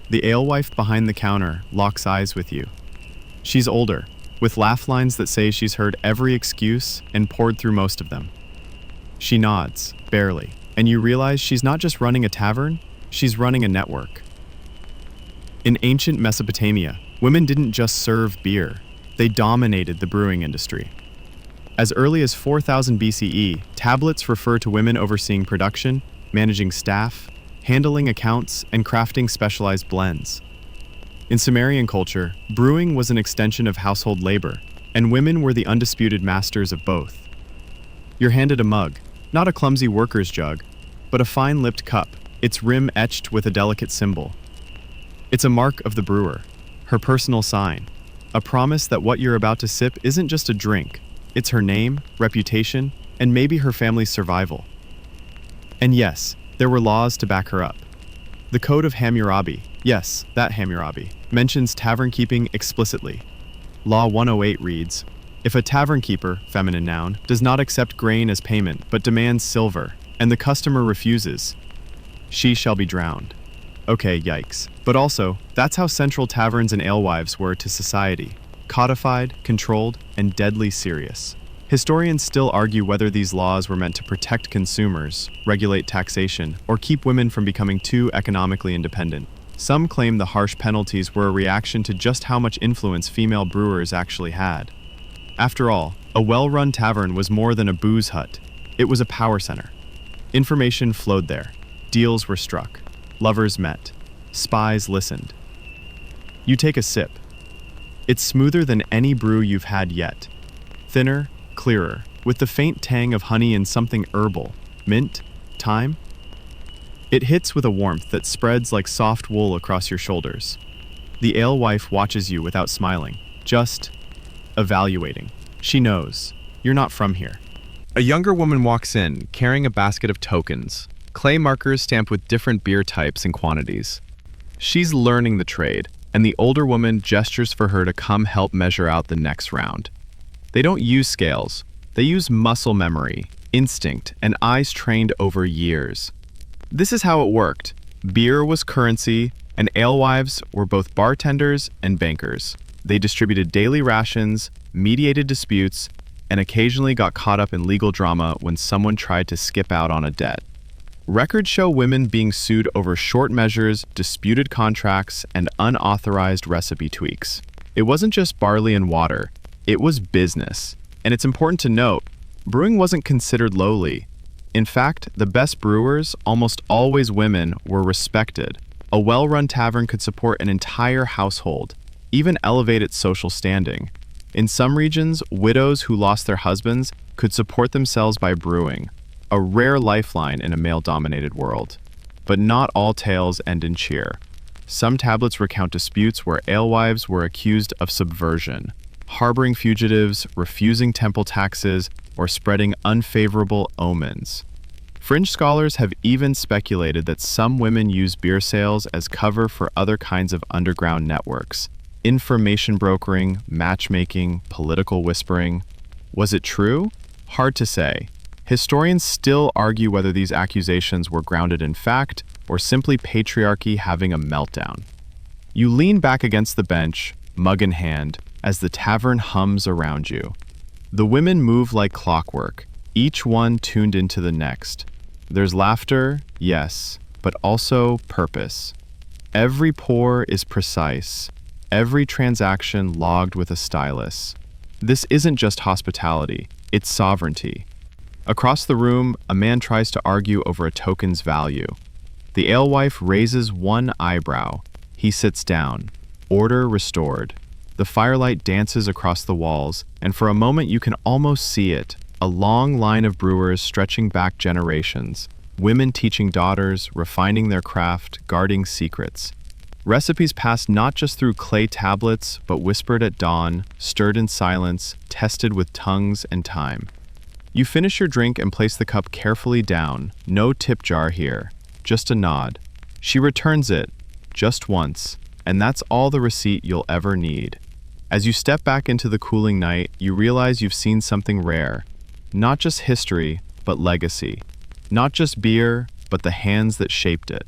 The alewife behind the counter locks eyes with you. She's older, with laugh lines that say she's heard every excuse and poured through most of them. She nods, barely, and you realize she's not just running a tavern, she's running a network. In ancient Mesopotamia, women didn't just serve beer, they dominated the brewing industry. As early as 4000 BCE, tablets refer to women overseeing production, managing staff, handling accounts, and crafting specialized blends. In Sumerian culture, brewing was an extension of household labor, and women were the undisputed masters of both. You're handed a mug, not a clumsy worker's jug, but a fine-lipped cup, its rim etched with a delicate symbol. It's a mark of the brewer, her personal sign, a promise that what you're about to sip isn't just a drink, it's her name, reputation, and maybe her family's survival. And yes, there were laws to back her up. The Code of Hammurabi, yes, that Hammurabi, mentions tavern keeping explicitly. Law 108 reads, "If a tavern keeper, feminine noun, does not accept grain as payment but demands silver, and the customer refuses, she shall be drowned." Okay, yikes. But also, that's how central taverns and alewives were to society. Codified, controlled, and deadly serious. Historians still argue whether these laws were meant to protect consumers, regulate taxation, or keep women from becoming too economically independent. Some claim the harsh penalties were a reaction to just how much influence female brewers actually had. After all, a well-run tavern was more than a booze hut. It was a power center. Information flowed there. Deals were struck. Lovers met. Spies listened. You take a sip. It's smoother than any brew you've had yet. Thinner, clearer, with the faint tang of honey and something herbal. Mint? Thyme? It hits with a warmth that spreads like soft wool across your shoulders. The alewife watches you without smiling, just evaluating. She knows. You're not from here. A younger woman walks in, carrying a basket of tokens, clay markers stamped with different beer types and quantities. She's learning the trade, and the older woman gestures for her to come help measure out the next round. They don't use scales. They use muscle memory, instinct, and eyes trained over years. This is how it worked. Beer was currency, and alewives were both bartenders and bankers. They distributed daily rations, mediated disputes, and occasionally got caught up in legal drama when someone tried to skip out on a debt. Records show women being sued over short measures, disputed contracts, and unauthorized recipe tweaks. It wasn't just barley and water, it was business. And it's important to note, brewing wasn't considered lowly. In fact, the best brewers, almost always women, were respected. A well-run tavern could support an entire household, even elevate its social standing. In some regions, widows who lost their husbands could support themselves by brewing, a rare lifeline in a male-dominated world. But not all tales end in cheer. Some tablets recount disputes where alewives were accused of subversion, harboring fugitives, refusing temple taxes, or spreading unfavorable omens. Fringe scholars have even speculated that some women use beer sales as cover for other kinds of underground networks, information brokering, matchmaking, political whispering. Was it true? Hard to say. Historians still argue whether these accusations were grounded in fact or simply patriarchy having a meltdown. You lean back against the bench, mug in hand, as the tavern hums around you. The women move like clockwork, each one tuned into the next. There's laughter, yes, but also purpose. Every pour is precise, every transaction logged with a stylus. This isn't just hospitality, it's sovereignty. Across the room, a man tries to argue over a token's value. The alewife raises one eyebrow. He sits down. Order restored. The firelight dances across the walls, and for a moment you can almost see it, a long line of brewers stretching back generations, women teaching daughters, refining their craft, guarding secrets. Recipes passed not just through clay tablets, but whispered at dawn, stirred in silence, tested with tongues and time. You finish your drink and place the cup carefully down, no tip jar here, just a nod. She returns it, just once, and that's all the receipt you'll ever need. As you step back into the cooling night, you realize you've seen something rare. Not just history, but legacy. Not just beer, but the hands that shaped it.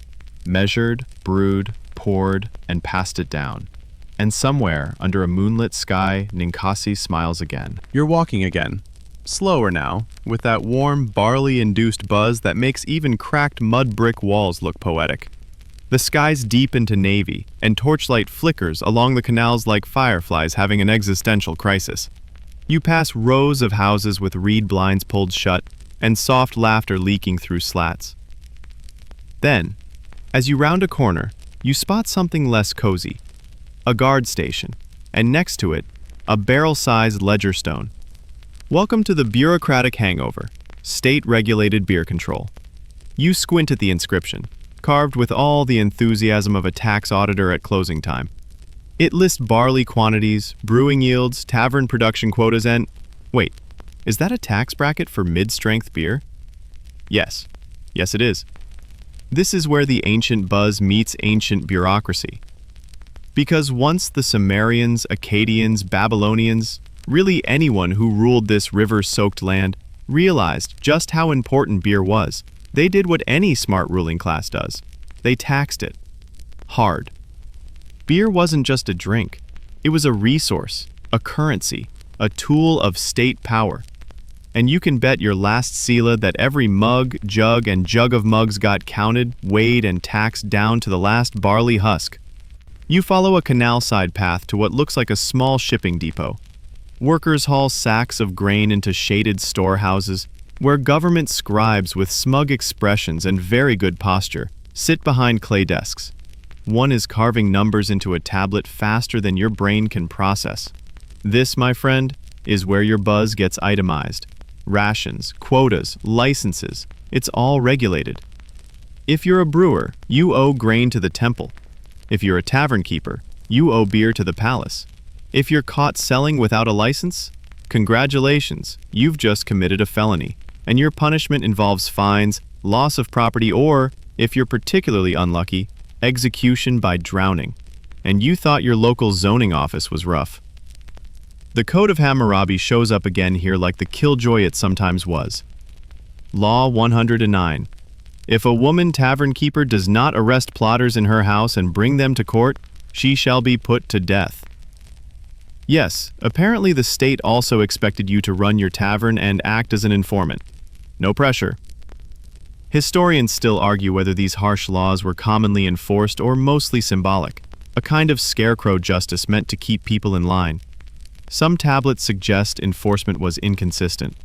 Measured, brewed, poured, and passed it down. And somewhere, under a moonlit sky, Ninkasi smiles again. You're walking again. Slower now, with that warm, barley-induced buzz that makes even cracked mud brick walls look poetic. The sky's deep into navy, and torchlight flickers along the canals like fireflies having an existential crisis. You pass rows of houses with reed blinds pulled shut, and soft laughter leaking through slats. Then, as you round a corner, you spot something less cozy. A guard station, and next to it, a barrel-sized ledger stone. Welcome to the bureaucratic hangover, state-regulated beer control. You squint at the inscription, carved with all the enthusiasm of a tax auditor at closing time. It lists barley quantities, brewing yields, tavern production quotas, and... Wait, is that a tax bracket for mid-strength beer? Yes. Yes, it is. This is where the ancient buzz meets ancient bureaucracy. Because once the Sumerians, Akkadians, Babylonians, really anyone who ruled this river-soaked land, realized just how important beer was, they did what any smart ruling class does. They taxed it. Hard. Beer wasn't just a drink. It was a resource, a currency, a tool of state power. And you can bet your last sila that every mug, jug, and jug of mugs got counted, weighed, and taxed down to the last barley husk. You follow a canal-side path to what looks like a small shipping depot. Workers haul sacks of grain into shaded storehouses, where government scribes with smug expressions and very good posture sit behind clay desks. One is carving numbers into a tablet faster than your brain can process. This, my friend, is where your buzz gets itemized. Rations, quotas, licenses, it's all regulated. If you're a brewer, you owe grain to the temple. If you're a tavern keeper, you owe beer to the palace. If you're caught selling without a license, congratulations, you've just committed a felony, and your punishment involves fines, loss of property, or, if you're particularly unlucky, execution by drowning. And you thought your local zoning office was rough. The Code of Hammurabi shows up again here like the killjoy it sometimes was. Law 109. If a woman tavern keeper does not arrest plotters in her house and bring them to court, she shall be put to death. Yes, apparently the state also expected you to run your tavern and act as an informant. No pressure. Historians still argue whether these harsh laws were commonly enforced or mostly symbolic, a kind of scarecrow justice meant to keep people in line. Some tablets suggest enforcement was inconsistent.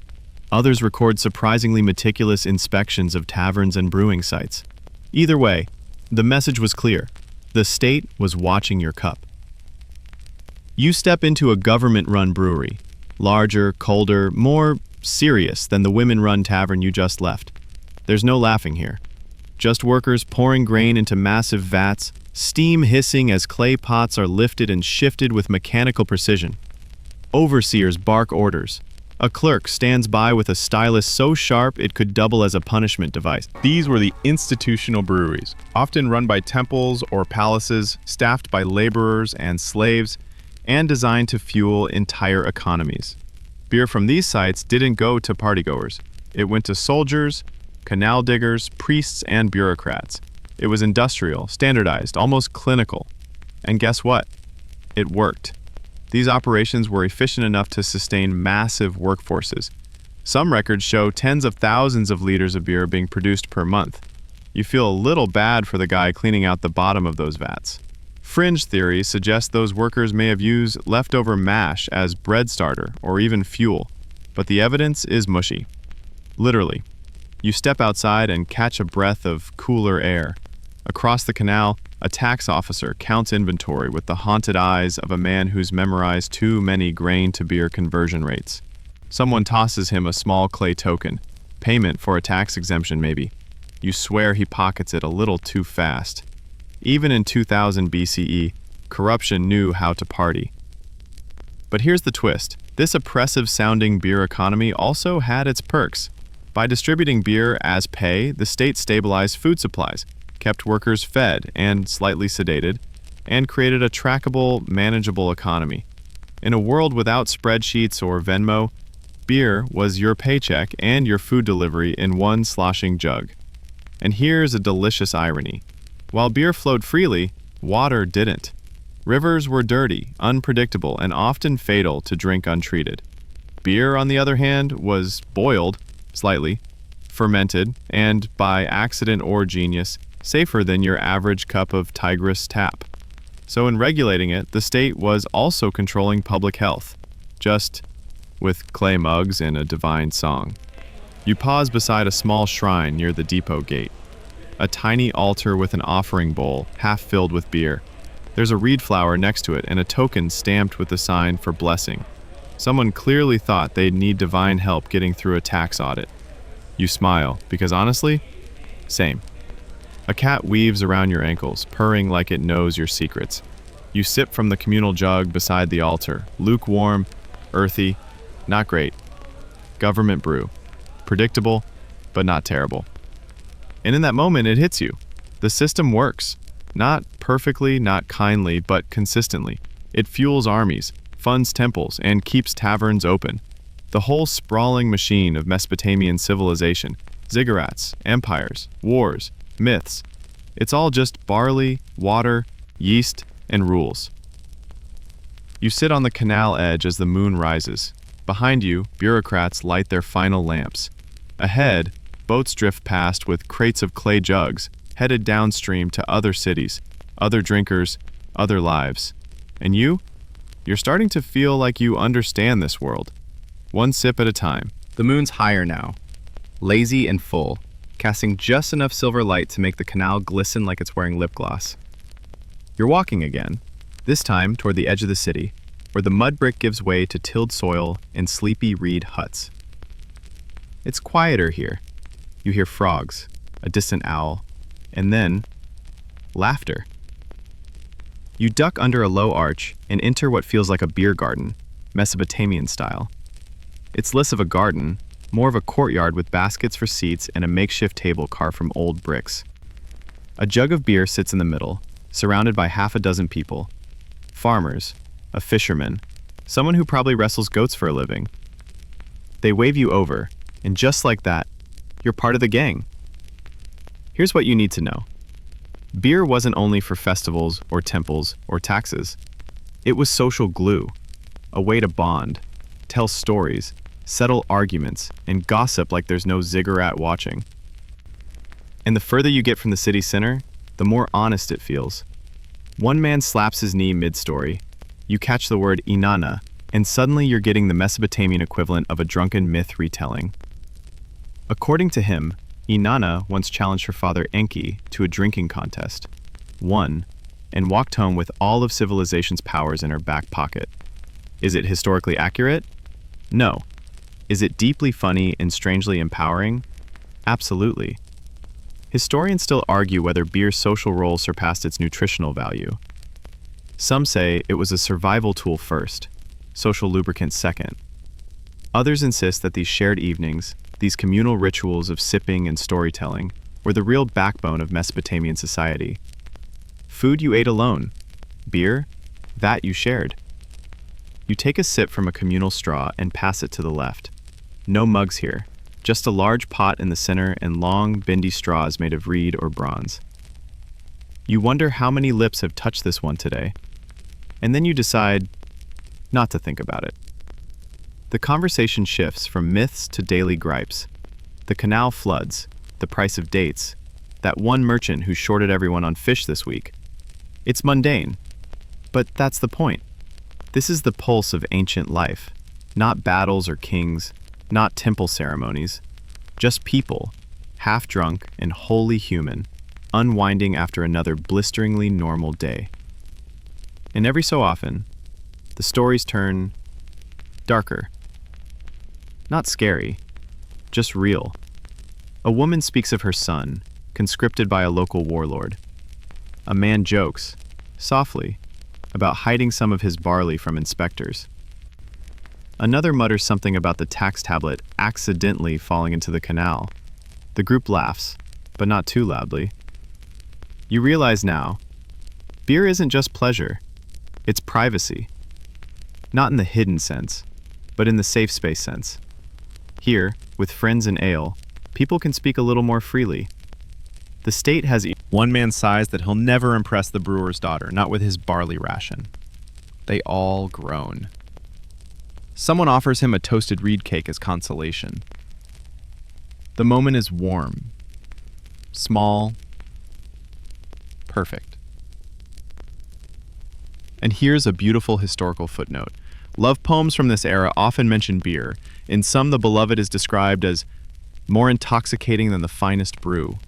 Others record surprisingly meticulous inspections of taverns and brewing sites. Either way, the message was clear. The state was watching your cup. You step into a government-run brewery, larger, colder, more serious than the women-run tavern you just left. There's no laughing here. Just workers pouring grain into massive vats, steam hissing as clay pots are lifted and shifted with mechanical precision. Overseers bark orders. A clerk stands by with a stylus so sharp it could double as a punishment device. These were the institutional breweries, often run by temples or palaces, staffed by laborers and slaves, and designed to fuel entire economies. Beer from these sites didn't go to partygoers. It went to soldiers, canal diggers, priests, and bureaucrats. It was industrial, standardized, almost clinical. And guess what? It worked. These operations were efficient enough to sustain massive workforces. Some records show tens of thousands of liters of beer being produced per month. You feel a little bad for the guy cleaning out the bottom of those vats. Fringe theories suggest those workers may have used leftover mash as bread starter or even fuel, but the evidence is mushy. Literally. You step outside and catch a breath of cooler air. Across the canal, a tax officer counts inventory with the haunted eyes of a man who's memorized too many grain-to-beer conversion rates. Someone tosses him a small clay token, payment for a tax exemption maybe. You swear he pockets it a little too fast. Even in 2000 BCE, corruption knew how to party. But here's the twist. This oppressive-sounding beer economy also had its perks. By distributing beer as pay, the state stabilized food supplies, kept workers fed and slightly sedated, and created a trackable, manageable economy. In a world without spreadsheets or Venmo, beer was your paycheck and your food delivery in one sloshing jug. And here's a delicious irony. While beer flowed freely, water didn't. Rivers were dirty, unpredictable, and often fatal to drink untreated. Beer, on the other hand, was boiled, slightly, fermented, and, by accident or genius, safer than your average cup of Tigris tap. So in regulating it, the state was also controlling public health, just with clay mugs and a divine song. You pause beside a small shrine near the depot gate. A tiny altar with an offering bowl, half filled with beer. There's a reed flower next to it and a token stamped with the sign for blessing. Someone clearly thought they'd need divine help getting through a tax audit. You smile, because honestly, same. A cat weaves around your ankles, purring like it knows your secrets. You sip from the communal jug beside the altar, lukewarm, earthy, not great. Government brew. Predictable, but not terrible. And in that moment, it hits you. The system works. Not perfectly, not kindly, but consistently. It fuels armies, funds temples, and keeps taverns open. The whole sprawling machine of Mesopotamian civilization, ziggurats, empires, wars, myths. It's all just barley, water, yeast, and rules. You sit on the canal edge as the moon rises. Behind you, bureaucrats light their final lamps. Ahead, boats drift past with crates of clay jugs, headed downstream to other cities, other drinkers, other lives. And you're starting to feel like you understand this world. One sip at a time. The moon's higher now, lazy and full, casting just enough silver light to make the canal glisten like it's wearing lip gloss. You're walking again, this time toward the edge of the city, where the mud brick gives way to tilled soil and sleepy reed huts. It's quieter here. You hear frogs, a distant owl, and then laughter. You duck under a low arch and enter what feels like a beer garden, Mesopotamian style. It's less of a garden, more of a courtyard with baskets for seats and a makeshift table carved from old bricks. A jug of beer sits in the middle, surrounded by half a dozen people. Farmers, a fisherman, someone who probably wrestles goats for a living. They wave you over, and just like that, you're part of the gang. Here's what you need to know. Beer wasn't only for festivals or temples or taxes. It was social glue, a way to bond, tell stories, settle arguments, and gossip like there's no ziggurat watching. And the further you get from the city center, the more honest it feels. One man slaps his knee mid-story. You catch the word inanna, and suddenly you're getting the Mesopotamian equivalent of a drunken myth retelling. According to him, Inanna once challenged her father Enki to a drinking contest, won, and walked home with all of civilization's powers in her back pocket. Is it historically accurate? No. Is it deeply funny and strangely empowering? Absolutely. Historians still argue whether beer's social role surpassed its nutritional value. Some say it was a survival tool first, social lubricant second. Others insist that these shared evenings, these communal rituals of sipping and storytelling, were the real backbone of Mesopotamian society. Food you ate alone. Beer, that you shared. You take a sip from a communal straw and pass it to the left. No mugs here, just a large pot in the center and long, bendy straws made of reed or bronze. You wonder how many lips have touched this one today, and then you decide not to think about it. The conversation shifts from myths to daily gripes. The canal floods, the price of dates, that one merchant who shorted everyone on fish this week. It's mundane, but that's the point. This is the pulse of ancient life, not battles or kings, not temple ceremonies, just people, half drunk and wholly human, unwinding after another blisteringly normal day. And every so often, the stories turn darker. Not scary, just real. A woman speaks of her son, conscripted by a local warlord. A man jokes, softly, about hiding some of his barley from inspectors. Another mutters something about the tax tablet accidentally falling into the canal. The group laughs, but not too loudly. You realize now, beer isn't just pleasure, it's privacy. Not in the hidden sense, but in the safe space sense. Here, with friends and ale, people can speak a little more freely. The state has One man sighs that he'll never impress the brewer's daughter, not with his barley ration. They all groan. Someone offers him a toasted reed cake as consolation. The moment is warm, small, perfect. And here's a beautiful historical footnote. Love poems from this era often mention beer. In some, the beloved is described as more intoxicating than the finest brew.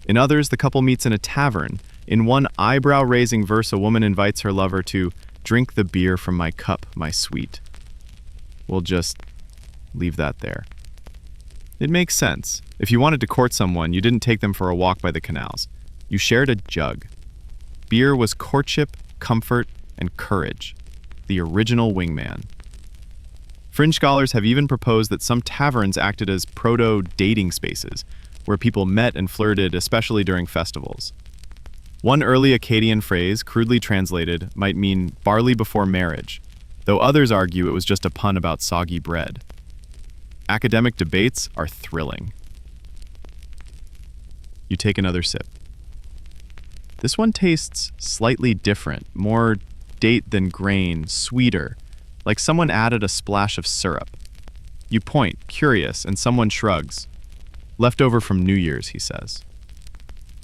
In others, the couple meets in a tavern. In one eyebrow-raising verse, a woman invites her lover to drink the beer from my cup, my sweet. We'll just leave that there. It makes sense. If you wanted to court someone, you didn't take them for a walk by the canals. You shared a jug. Beer was courtship, comfort, and courage. The original wingman. Fringe scholars have even proposed that some taverns acted as proto-dating spaces, where people met and flirted, especially during festivals. One early Akkadian phrase, crudely translated, might mean barley before marriage, though others argue it was just a pun about soggy bread. Academic debates are thrilling. You take another sip. This one tastes slightly different, more date than grain, sweeter, like someone added a splash of syrup. You point, curious, and someone shrugs. Leftover from New Year's, he says.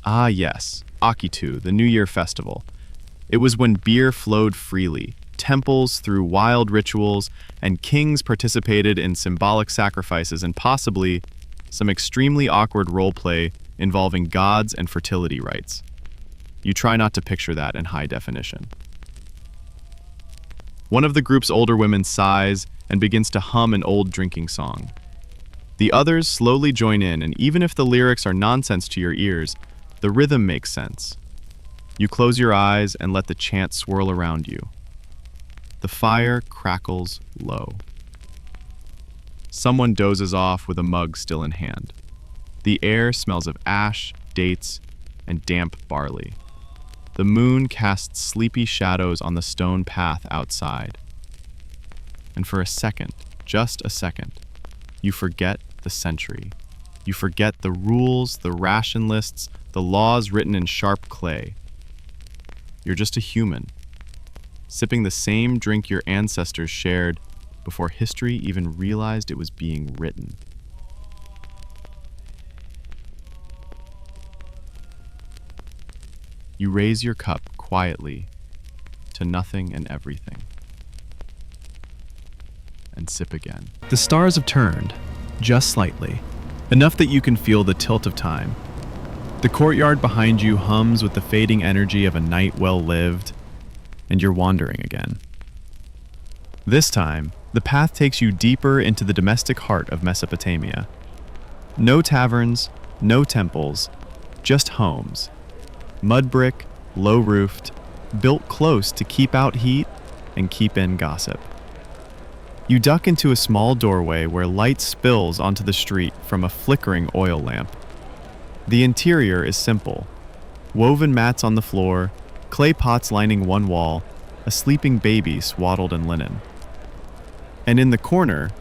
Ah yes, Akitu, the New Year festival. It was when beer flowed freely, temples through wild rituals, and kings participated in symbolic sacrifices and possibly some extremely awkward roleplay involving gods and fertility rites. You try not to picture that in high definition. One of the group's older women sighs and begins to hum an old drinking song. The others slowly join in, and even if the lyrics are nonsense to your ears, the rhythm makes sense. You close your eyes and let the chant swirl around you. The fire crackles low. Someone dozes off with a mug still in hand. The air smells of ash, dates, and damp barley. The moon casts sleepy shadows on the stone path outside. And for a second, just a second, you forget the century. You forget the rules, the ration lists, the laws written in sharp clay. You're just a human, sipping the same drink your ancestors shared before history even realized it was being written. You raise your cup quietly to nothing and everything, and sip again. The stars have turned, just slightly, enough that you can feel the tilt of time. The courtyard behind you hums with the fading energy of a night well lived, and you're wandering again. This time, the path takes you deeper into the domestic heart of Mesopotamia. No taverns, no temples, just homes. Mud brick, low-roofed, built close to keep out heat and keep in gossip. You duck into a small doorway where light spills onto the street from a flickering oil lamp. The interior is simple. Woven mats on the floor, clay pots lining one wall, a sleeping baby swaddled in linen. And in the corner,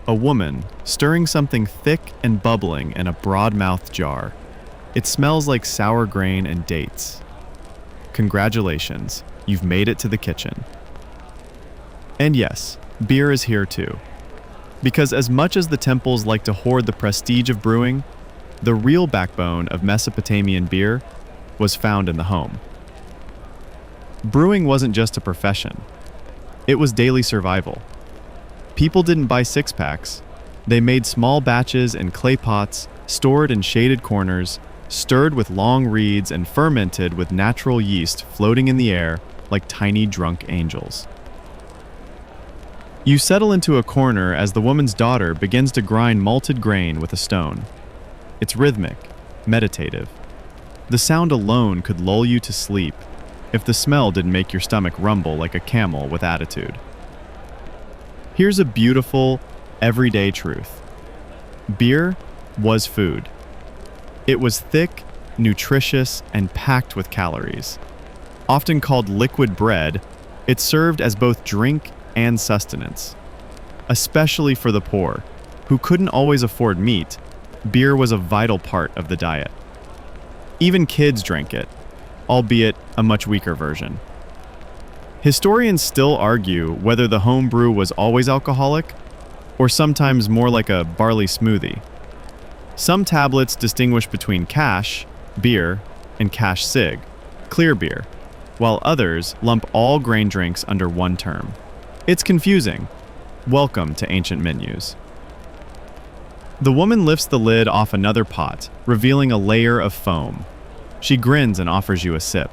a woman stirring something thick and bubbling in a broad-mouthed jar. It smells like sour grain and dates. Congratulations, you've made it to the kitchen. And yes, beer is here too. Because as much as the temples like to hoard the prestige of brewing, the real backbone of Mesopotamian beer was found in the home. Brewing wasn't just a profession. It was daily survival. People didn't buy six-packs. They made small batches in clay pots, stored in shaded corners, stirred with long reeds and fermented with natural yeast floating in the air like tiny drunk angels. You settle into a corner as the woman's daughter begins to grind malted grain with a stone. It's rhythmic, meditative. The sound alone could lull you to sleep if the smell didn't make your stomach rumble like a camel with attitude. Here's a beautiful, everyday truth. Beer was food. It was thick, nutritious, and packed with calories. Often called liquid bread, it served as both drink and sustenance. Especially for the poor, who couldn't always afford meat, beer was a vital part of the diet. Even kids drank it, albeit a much weaker version. Historians still argue whether the home brew was always alcoholic, or sometimes more like a barley smoothie. Some tablets distinguish between cash, beer, and cash cig, clear beer, while others lump all grain drinks under one term. It's confusing. Welcome to ancient menus. The woman lifts the lid off another pot, revealing a layer of foam. She grins and offers you a sip.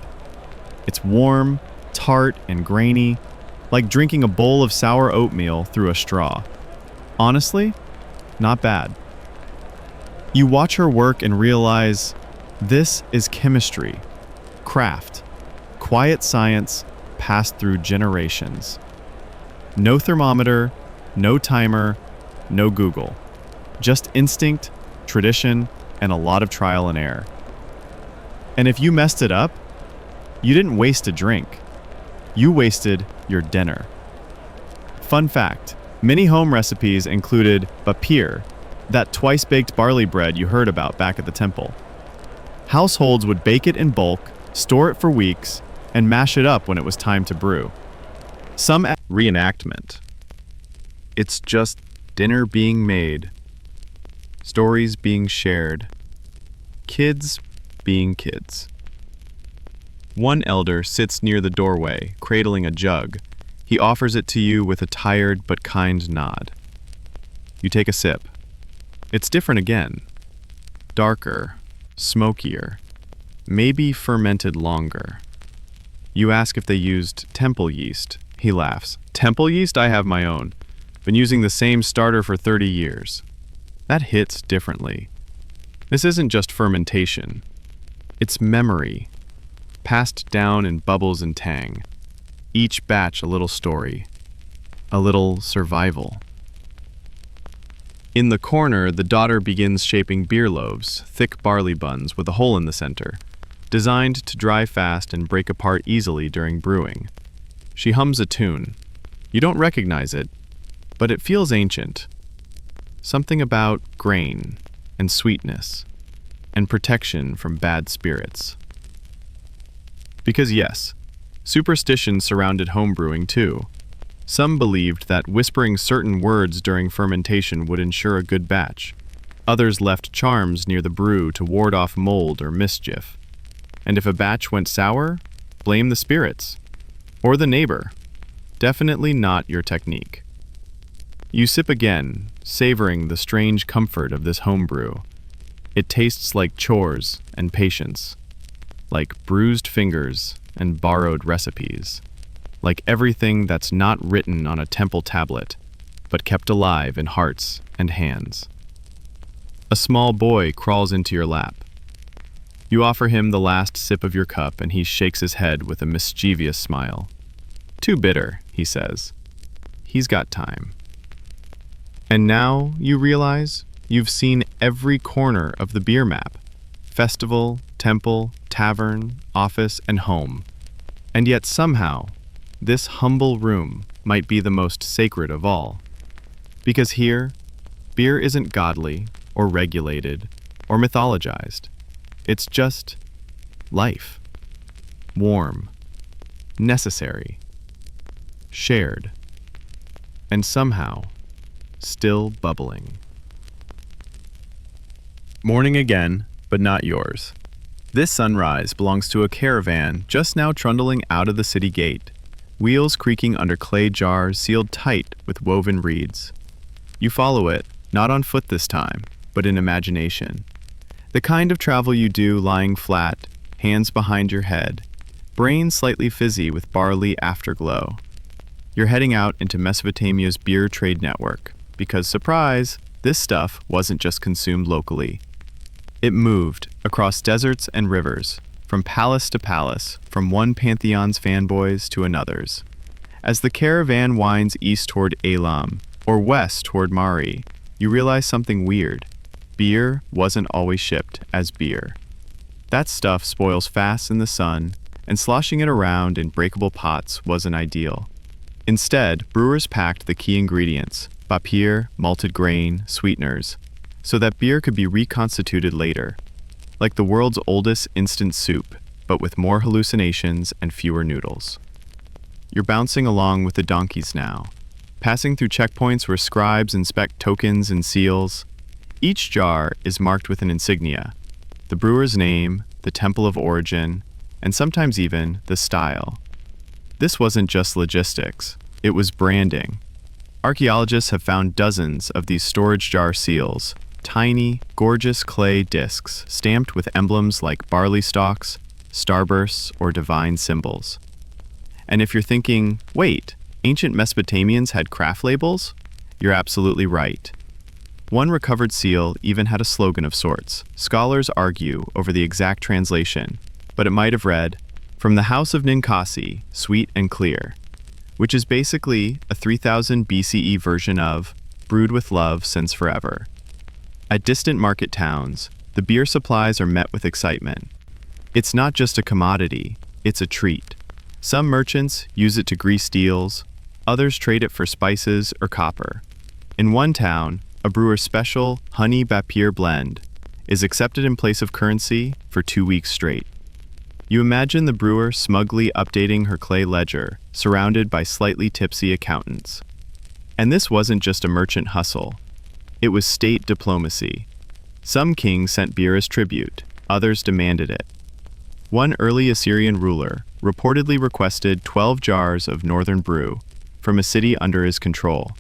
It's warm, tart, and grainy, like drinking a bowl of sour oatmeal through a straw. Honestly, not bad. You watch her work and realize this is chemistry, craft, quiet science passed through generations. No thermometer, no timer, no Google. Just instinct, tradition, and a lot of trial and error. And if you messed it up, you didn't waste a drink. You wasted your dinner. Fun fact, many home recipes included bapir, that twice-baked barley bread you heard about back at the temple. Households would bake it in bulk, store it for weeks, and mash it up when it was time to brew. Some reenactment. It's just dinner being made, stories being shared, kids being kids. One elder sits near the doorway, cradling a jug. He offers it to you with a tired but kind nod. You take a sip. It's different again. Darker, smokier, maybe fermented longer. You ask if they used temple yeast. He laughs. Temple yeast? I have my own. Been using the same starter for 30 years. That hits differently. This isn't just fermentation. It's memory, passed down in bubbles and tang. Each batch a little story, a little survival. In the corner, the daughter begins shaping beer loaves, thick barley buns with a hole in the center, designed to dry fast and break apart easily during brewing. She hums a tune. You don't recognize it, but it feels ancient. Something about grain and sweetness and protection from bad spirits. Because yes, superstition surrounded homebrewing too. Some believed that whispering certain words during fermentation would ensure a good batch. Others left charms near the brew to ward off mold or mischief. And if a batch went sour, blame the spirits. Or the neighbor. Definitely not your technique. You sip again, savoring the strange comfort of this homebrew. It tastes like chores and patience, like bruised fingers and borrowed recipes, like everything that's not written on a temple tablet, but kept alive in hearts and hands. A small boy crawls into your lap. You offer him the last sip of your cup and he shakes his head with a mischievous smile. Too bitter, he says. He's got time. And now you realize you've seen every corner of the beer map. Festival, temple, tavern, office, and home. And yet somehow, this humble room might be the most sacred of all. Because here, beer isn't godly, or regulated, or mythologized. It's just life. Warm. Necessary. Shared. And somehow, still bubbling. Morning again, but not yours. This sunrise belongs to a caravan just now trundling out of the city gate, wheels creaking under clay jars sealed tight with woven reeds. You follow it, not on foot this time, but in imagination. The kind of travel you do lying flat, hands behind your head, brain slightly fizzy with barley afterglow. You're heading out into Mesopotamia's beer trade network, because, surprise, this stuff wasn't just consumed locally. It moved across deserts and rivers, from palace to palace, from one pantheon's fanboys to another's. As the caravan winds east toward Elam, or west toward Mari, you realize something weird. Beer wasn't always shipped as beer. That stuff spoils fast in the sun, and sloshing it around in breakable pots wasn't ideal. Instead, brewers packed the key ingredients, bapir, malted grain, sweeteners, so that beer could be reconstituted later, like the world's oldest instant soup, but with more hallucinations and fewer noodles. You're bouncing along with the donkeys now, passing through checkpoints where scribes inspect tokens and seals. Each jar is marked with an insignia, the brewer's name, the temple of origin, and sometimes even the style. This wasn't just logistics, it was branding. Archaeologists have found dozens of these storage jar seals, tiny, gorgeous clay discs stamped with emblems like barley stalks, starbursts, or divine symbols. And if you're thinking, wait, ancient Mesopotamians had craft labels? You're absolutely right. One recovered seal even had a slogan of sorts. Scholars argue over the exact translation, but it might have read, "From the house of Ninkasi, sweet and clear," which is basically a 3000 BCE version of "brewed with love since forever." At distant market towns, the beer supplies are met with excitement. It's not just a commodity, it's a treat. Some merchants use it to grease deals, others trade it for spices or copper. In one town, a brewer's special honey bapir blend is accepted in place of currency for 2 weeks straight. You imagine the brewer smugly updating her clay ledger, surrounded by slightly tipsy accountants. And this wasn't just a merchant hustle. It was state diplomacy. Some kings sent beer as tribute, others demanded it. One early Assyrian ruler reportedly requested 12 jars of northern brew from a city under his control.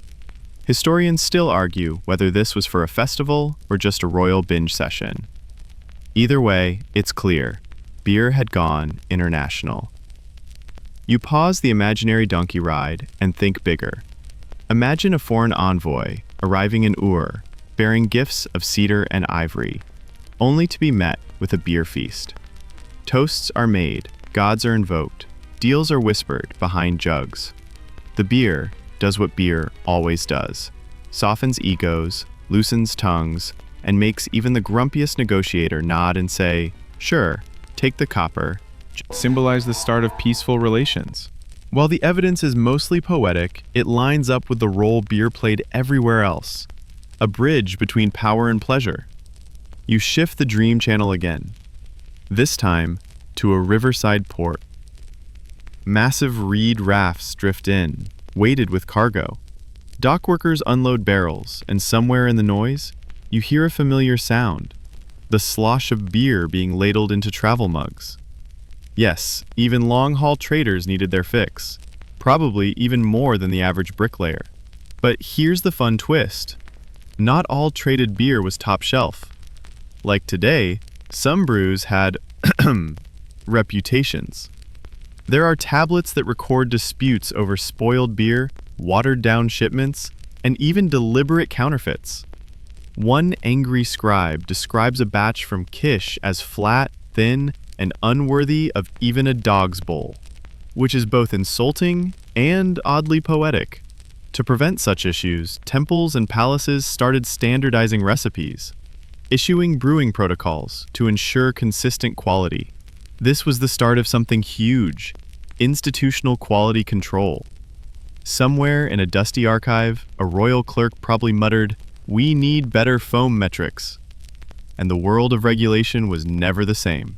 Historians still argue whether this was for a festival or just a royal binge session. Either way, it's clear, beer had gone international. You pause the imaginary donkey ride and think bigger. Imagine a foreign envoy arriving in Ur, bearing gifts of cedar and ivory, only to be met with a beer feast. Toasts are made, gods are invoked, deals are whispered behind jugs. The beer does what beer always does, softens egos, loosens tongues, and makes even the grumpiest negotiator nod and say, "Sure, take the copper." Symbolize the start of peaceful relations. While the evidence is mostly poetic, it lines up with the role beer played everywhere else, a bridge between power and pleasure. You shift the dream channel again, this time to a riverside port. Massive reed rafts drift in, weighted with cargo. Dock workers unload barrels, and somewhere in the noise, you hear a familiar sound, the slosh of beer being ladled into travel mugs. Yes, even long-haul traders needed their fix, probably even more than the average bricklayer. But here's the fun twist. Not all traded beer was top shelf. Like today, some brews had reputations. There are tablets that record disputes over spoiled beer, watered-down shipments, and even deliberate counterfeits. One angry scribe describes a batch from Kish as flat, thin, and unworthy of even a dog's bowl, which is both insulting and oddly poetic. To prevent such issues, temples and palaces started standardizing recipes, issuing brewing protocols to ensure consistent quality. This was the start of something huge, institutional quality control. Somewhere in a dusty archive, a royal clerk probably muttered, "We need better foam metrics." And the world of regulation was never the same.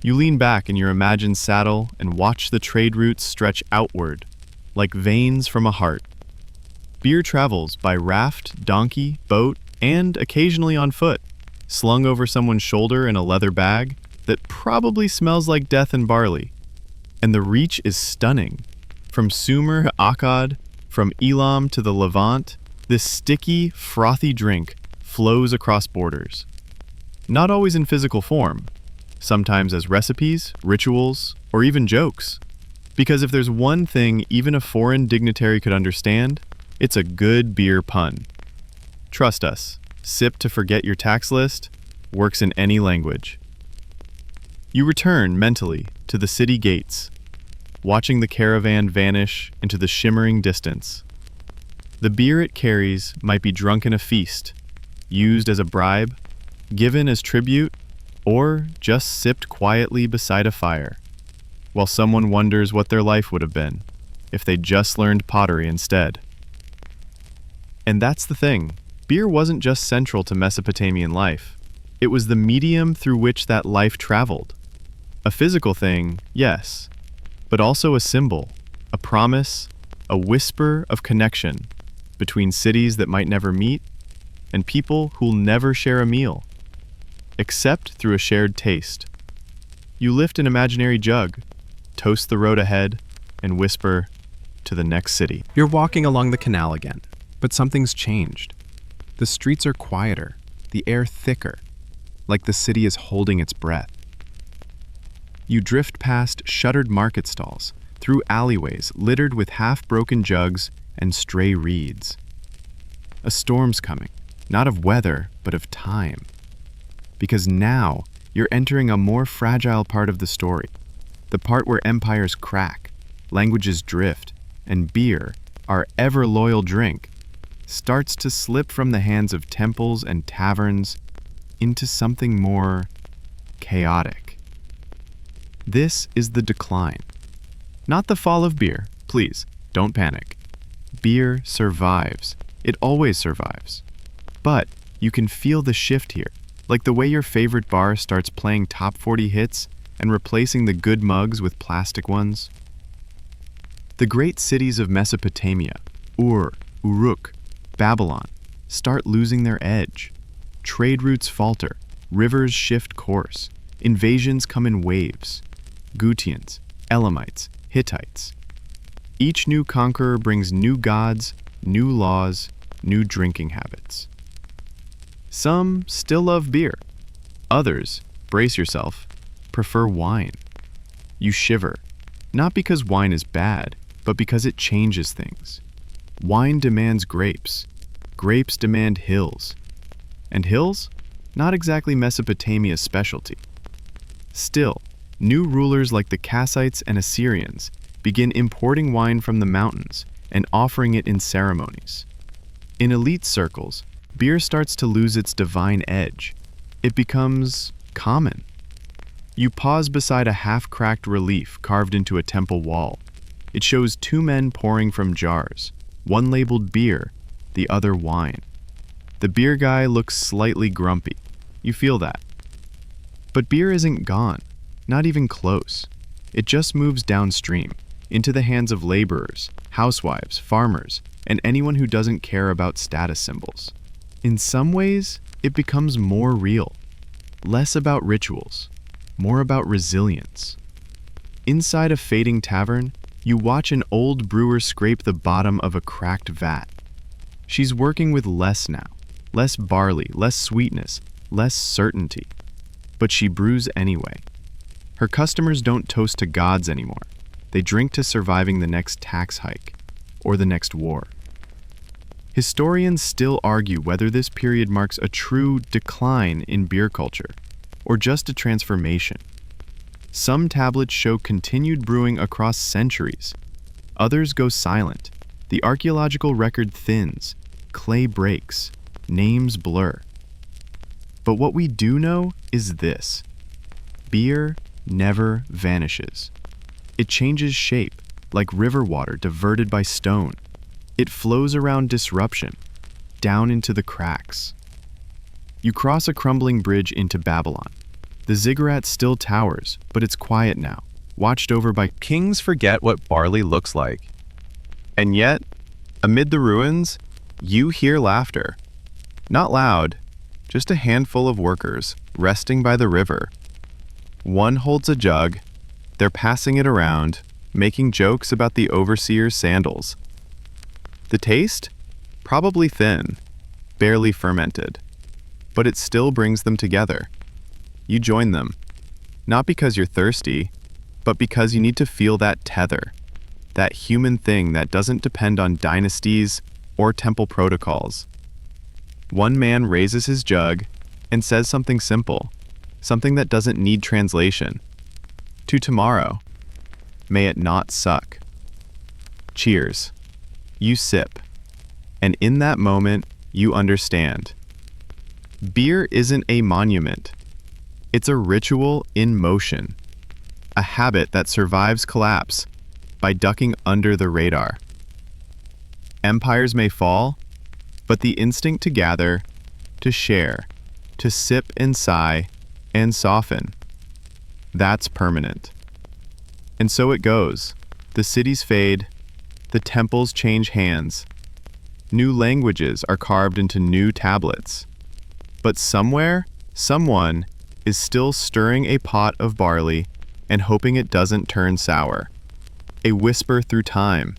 You lean back in your imagined saddle and watch the trade routes stretch outward, like veins from a heart. Beer travels by raft, donkey, boat, and occasionally on foot, slung over someone's shoulder in a leather bag that probably smells like death and barley. And the reach is stunning. From Sumer to Akkad, from Elam to the Levant, this sticky, frothy drink flows across borders. Not always in physical form, sometimes as recipes, rituals, or even jokes. Because if there's one thing even a foreign dignitary could understand, it's a good beer pun. Trust us, sip to forget your tax list works in any language. You return mentally to the city gates, watching the caravan vanish into the shimmering distance. The beer it carries might be drunk in a feast, used as a bribe, given as tribute, or just sipped quietly beside a fire, while someone wonders what their life would have been if they'd just learned pottery instead. And that's the thing. Beer wasn't just central to Mesopotamian life. It was the medium through which that life traveled. A physical thing, yes, but also a symbol, a promise, a whisper of connection between cities that might never meet and people who'll never share a meal, except through a shared taste. You lift an imaginary jug, toast the road ahead, and whisper to the next city. You're walking along the canal again, but something's changed. The streets are quieter, the air thicker, like the city is holding its breath. You drift past shuttered market stalls, through alleyways littered with half-broken jugs and stray reeds. A storm's coming, not of weather, but of time. Because now you're entering a more fragile part of the story, the part where empires crack, languages drift, and beer, our ever-loyal drink, starts to slip from the hands of temples and taverns into something more chaotic. This is the decline. Not the fall of beer. Please, don't panic. Beer survives. It always survives. But you can feel the shift here, like the way your favorite bar starts playing top 40 hits and replacing the good mugs with plastic ones. The great cities of Mesopotamia, Ur, Uruk, Babylon, start losing their edge. Trade routes falter, rivers shift course, invasions come in waves. Gutians, Elamites, Hittites. Each new conqueror brings new gods, new laws, new drinking habits. Some still love beer. Others, brace yourself, prefer wine. You shiver, not because wine is bad, but because it changes things. Wine demands grapes. Grapes demand hills. And hills? Not exactly Mesopotamia's specialty. Still, new rulers like the Kassites and Assyrians begin importing wine from the mountains and offering it in ceremonies. In elite circles, beer starts to lose its divine edge. It becomes common. You pause beside a half-cracked relief carved into a temple wall. It shows two men pouring from jars, one labeled beer, the other wine. The beer guy looks slightly grumpy. You feel that. But beer isn't gone, not even close. It just moves downstream, into the hands of laborers, housewives, farmers, and anyone who doesn't care about status symbols. In some ways, it becomes more real, less about rituals, more about resilience. Inside a fading tavern, you watch an old brewer scrape the bottom of a cracked vat. She's working with less now, less barley, less sweetness, less certainty. But she brews anyway. Her customers don't toast to gods anymore. They drink to surviving the next tax hike or the next war. Historians still argue whether this period marks a true decline in beer culture or just a transformation. Some tablets show continued brewing across centuries. Others go silent. The archaeological record thins, clay breaks, names blur. But what we do know is this: beer never vanishes. It changes shape, like river water diverted by stone. It flows around disruption, down into the cracks. You cross a crumbling bridge into Babylon. The ziggurat still towers, but it's quiet now, watched over by Kings forget what barley looks like. And yet, amid the ruins, you hear laughter. Not loud, just a handful of workers resting by the river. One holds a jug. They're passing it around, making jokes about the overseer's sandals. The taste? Probably thin, barely fermented, but it still brings them together. You join them, not because you're thirsty, but because you need to feel that tether, that human thing that doesn't depend on dynasties or temple protocols. One man raises his jug and says something simple, something that doesn't need translation. To tomorrow, may it not suck. Cheers. You sip, and in that moment, you understand. Beer isn't a monument. It's a ritual in motion, a habit that survives collapse by ducking under the radar. Empires may fall, but the instinct to gather, to share, to sip and sigh and soften, that's permanent. And so it goes. The cities fade, the temples change hands, new languages are carved into new tablets. But somewhere, someone is still stirring a pot of barley and hoping it doesn't turn sour. A whisper through time,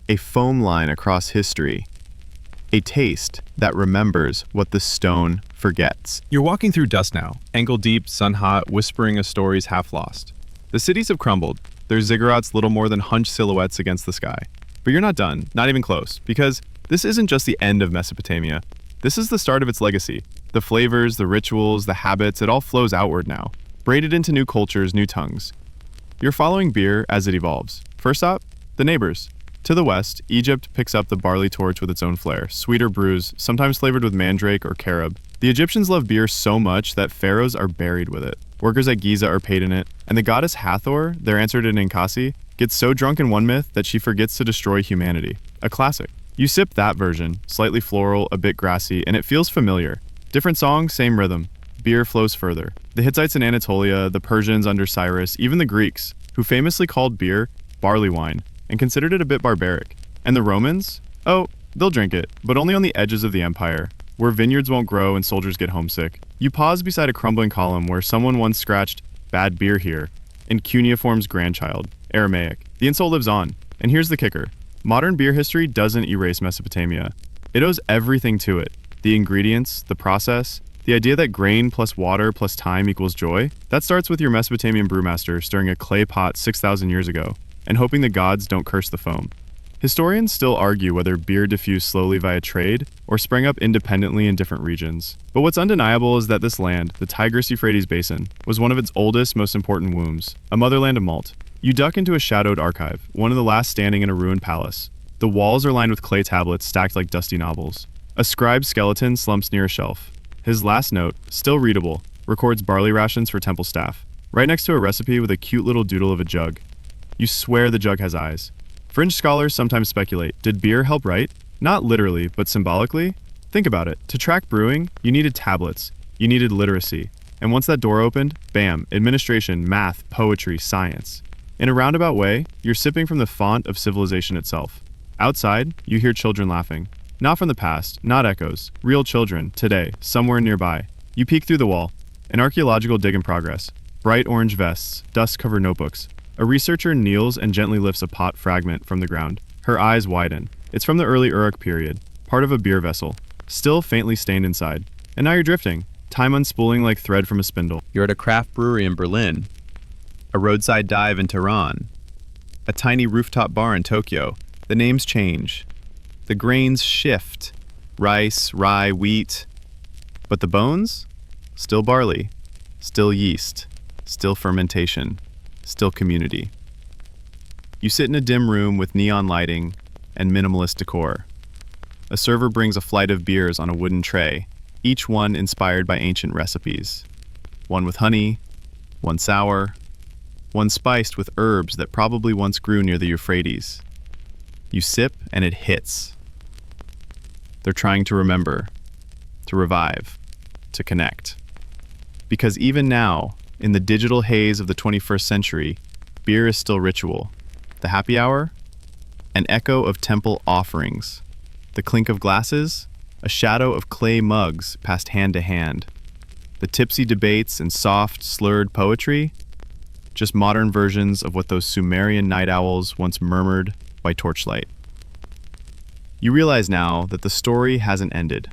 a foam line across history, a taste that remembers what the stone forgets. You're walking through dust now, ankle-deep, sun-hot, whispering of stories half lost. The cities have crumbled, their ziggurats little more than hunched silhouettes against the sky. But you're not done, not even close, because this isn't just the end of Mesopotamia. This is the start of its legacy. The flavors, the rituals, the habits, it all flows outward now, braided into new cultures, new tongues. You're following beer as it evolves. First up, the neighbors. To the west, Egypt picks up the barley torch with its own flair, sweeter brews, sometimes flavored with mandrake or carob. The Egyptians love beer so much that pharaohs are buried with it. Workers at Giza are paid in it, and the goddess Hathor, their answer to Ninkasi, gets so drunk in one myth that she forgets to destroy humanity. A classic. You sip that version, slightly floral, a bit grassy, and it feels familiar. Different song, same rhythm. Beer flows further. The Hittites in Anatolia, the Persians under Cyrus, even the Greeks, who famously called beer barley wine and considered it a bit barbaric. And the Romans? Oh, They'll drink it, but only on the edges of the empire, where vineyards won't grow and soldiers get homesick. You pause beside a crumbling column where someone once scratched, "Bad beer here," in cuneiform's grandchild, Aramaic. The insult lives on. And here's the kicker. Modern beer history doesn't erase Mesopotamia. It owes everything to it. The ingredients, the process, the idea that grain plus water plus time equals joy. That starts with your Mesopotamian brewmaster stirring a clay pot 6,000 years ago and hoping the gods don't curse the foam. Historians still argue whether beer diffused slowly via trade or sprang up independently in different regions. But what's undeniable is that this land, the Tigris-Euphrates Basin, was one of its oldest, most important wombs, a motherland of malt. You duck into a shadowed archive, one of the last standing in a ruined palace. The walls are lined with clay tablets stacked like dusty novels. A scribe's skeleton slumps near a shelf. His last note, still readable, records barley rations for temple staff, right next to a recipe with a cute little doodle of a jug. You swear the jug has eyes. Fringe scholars sometimes speculate, did beer help write? Not literally, but symbolically? Think about it. To track brewing, you needed tablets. You needed literacy. And once that door opened, bam, administration, math, poetry, science. In a roundabout way, you're sipping from the font of civilization itself. Outside, you hear children laughing. Not from the past, not echoes. Real children, today, somewhere nearby. You peek through the wall. An archaeological dig in progress. Bright orange vests, dust-covered notebooks. A researcher kneels and gently lifts a pot fragment from the ground. Her eyes widen. It's from the early Uruk period, part of a beer vessel, still faintly stained inside. And now you're drifting, time unspooling like thread from a spindle. You're at a craft brewery in Berlin, a roadside dive in Tehran, a tiny rooftop bar in Tokyo. The names change. The grains shift. Rice, rye, wheat. But the bones? Still barley, still yeast, still fermentation, still community. You sit in a dim room with neon lighting and minimalist decor. A server brings a flight of beers on a wooden tray, each one inspired by ancient recipes. One with honey, one sour, one spiced with herbs that probably once grew near the Euphrates. You sip and it hits. They're trying to remember, to revive, to connect. Because even now, in the digital haze of the 21st century, beer is still ritual. The happy hour? An echo of temple offerings. The clink of glasses? A shadow of clay mugs passed hand to hand. The tipsy debates and soft, slurred poetry? Just modern versions of what those Sumerian night owls once murmured by torchlight. You realize now that the story hasn't ended.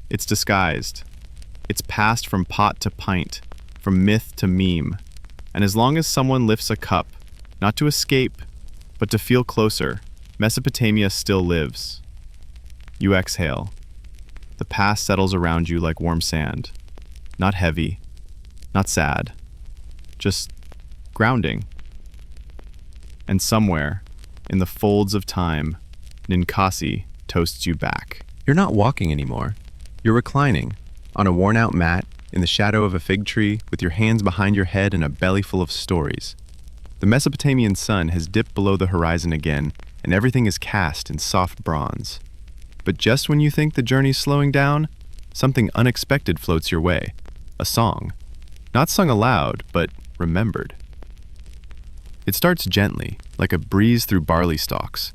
It's disguised. It's passed from pot to pint, from myth to meme. And as long as someone lifts a cup, not to escape, but to feel closer, Mesopotamia still lives. You exhale. The past settles around you like warm sand. Not heavy, not sad, just grounding. And somewhere, in the folds of time, Ninkasi toasts you back. You're not walking anymore. You're reclining, on a worn-out mat, in the shadow of a fig tree, with your hands behind your head and a belly full of stories. The Mesopotamian sun has dipped below the horizon again, and everything is cast in soft bronze. But just when you think the journey's slowing down, something unexpected floats your way. A song. Not sung aloud, but remembered. It starts gently, like a breeze through barley stalks.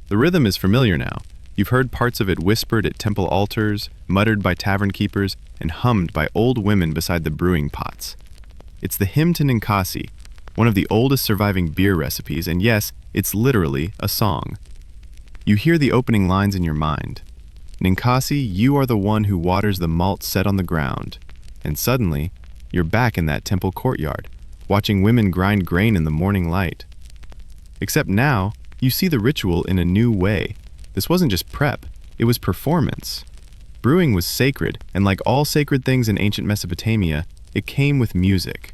The rhythm is familiar now. You've heard parts of it whispered at temple altars, muttered by tavern keepers, and hummed by old women beside the brewing pots. It's the hymn to Ninkasi, one of the oldest surviving beer recipes, and yes, it's literally a song. You hear the opening lines in your mind. Ninkasi, you are the one who waters the malt set on the ground. And suddenly, you're back in that temple courtyard, watching women grind grain in the morning light. Except now, you see the ritual in a new way. This wasn't just prep, it was performance. Brewing was sacred, and like all sacred things in ancient Mesopotamia, it came with music.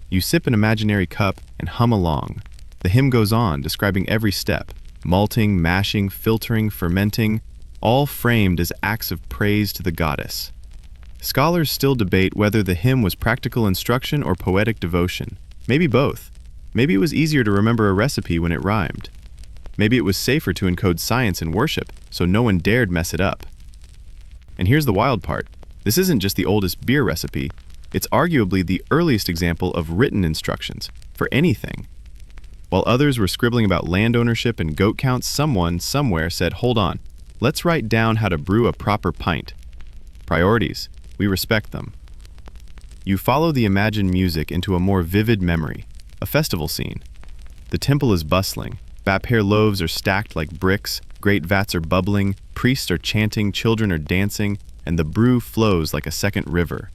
You sip an imaginary cup and hum along. The hymn goes on, describing every step, malting, mashing, filtering, fermenting, all framed as acts of praise to the goddess. Scholars still debate whether the hymn was practical instruction or poetic devotion. Maybe both. Maybe it was easier to remember a recipe when it rhymed. Maybe it was safer to encode science in worship, so no one dared mess it up. And here's the wild part. This isn't just the oldest beer recipe. It's arguably the earliest example of written instructions for anything. While others were scribbling about land ownership and goat counts, someone, somewhere said, "Hold on, let's write down how to brew a proper pint." Priorities. We respect them. You follow the imagined music into a more vivid memory, a festival scene. The temple is bustling. Bapare loaves are stacked like bricks, great vats are bubbling, priests are chanting, children are dancing, and the brew flows like a second river.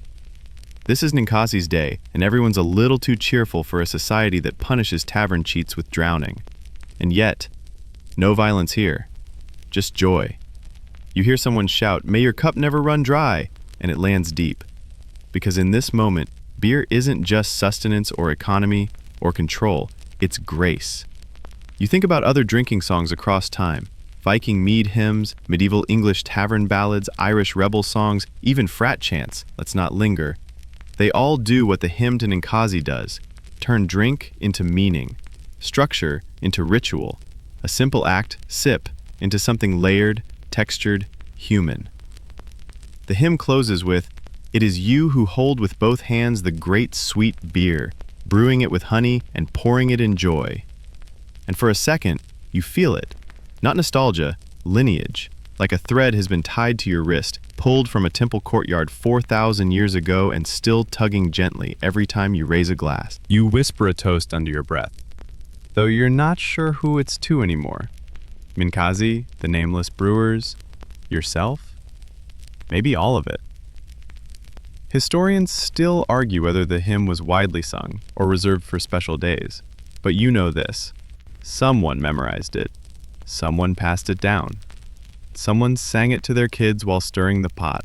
This is Ninkasi's day, and everyone's a little too cheerful for a society that punishes tavern cheats with drowning. And yet, no violence here, just joy. You hear someone shout, "May your cup never run dry," and it lands deep. Because in this moment, beer isn't just sustenance or economy or control, it's grace. You think about other drinking songs across time, Viking mead hymns, medieval English tavern ballads, Irish rebel songs, even frat chants, let's not linger. They all do what the hymn to Ninkasi does, turn drink into meaning, structure into ritual, a simple act, sip, into something layered, textured, human. The hymn closes with, "It is you who hold with both hands the great sweet beer, brewing it with honey and pouring it in joy." And for a second, you feel it. Not nostalgia, lineage, like a thread has been tied to your wrist, pulled from a temple courtyard 4,000 years ago and still tugging gently every time you raise a glass. You whisper a toast under your breath, though you're not sure who it's to anymore. Ninkasi, the nameless brewers, yourself? Maybe all of it. Historians still argue whether the hymn was widely sung or reserved for special days. But you know this. Someone memorized it. Someone passed it down. Someone sang it to their kids while stirring the pot,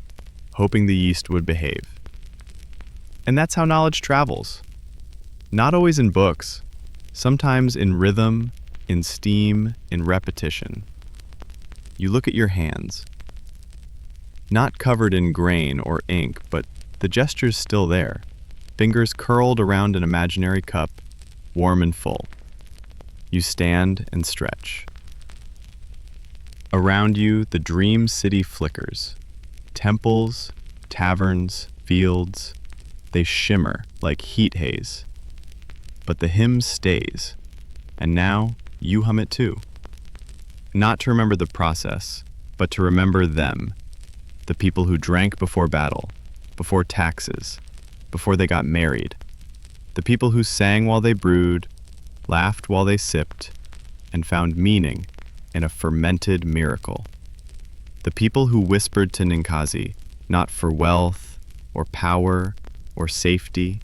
hoping the yeast would behave. And that's how knowledge travels. Not always in books, sometimes in rhythm, in steam, in repetition. You look at your hands. Not covered in grain or ink, but the gesture's still there. Fingers curled around an imaginary cup, warm and full. You stand and stretch. Around you, the dream city flickers. Temples, taverns, fields, they shimmer like heat haze. But the hymn stays, and now you hum it too. Not to remember the process, but to remember them, the people who drank before battle, before taxes, before they got married, the people who sang while they brewed, laughed while they sipped, and found meaning in a fermented miracle. The people who whispered to Ninkasi, not for wealth or power or safety,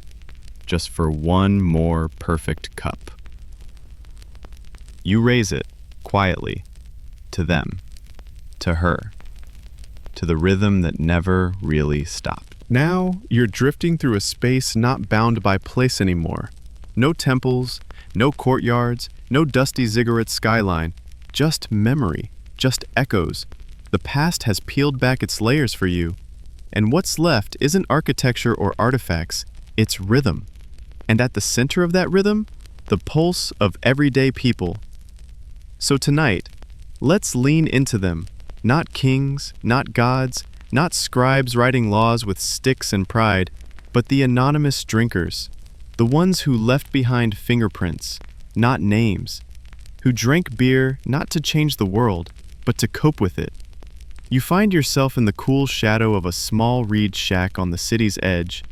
just for one more perfect cup. You raise it, quietly, to them, to her, to the rhythm that never really stopped. Now, you're drifting through a space not bound by place anymore. No temples, no courtyards, no dusty ziggurat skyline, just memory, just echoes. The past has peeled back its layers for you. And what's left isn't architecture or artifacts, it's rhythm. And at the center of that rhythm, the pulse of everyday people. So tonight, let's lean into them. Not kings, not gods, not scribes writing laws with sticks and pride, but the anonymous drinkers, the ones who left behind fingerprints, not names, who drank beer not to change the world, but to cope with it. You find yourself in the cool shadow of a small reed shack on the city's edge.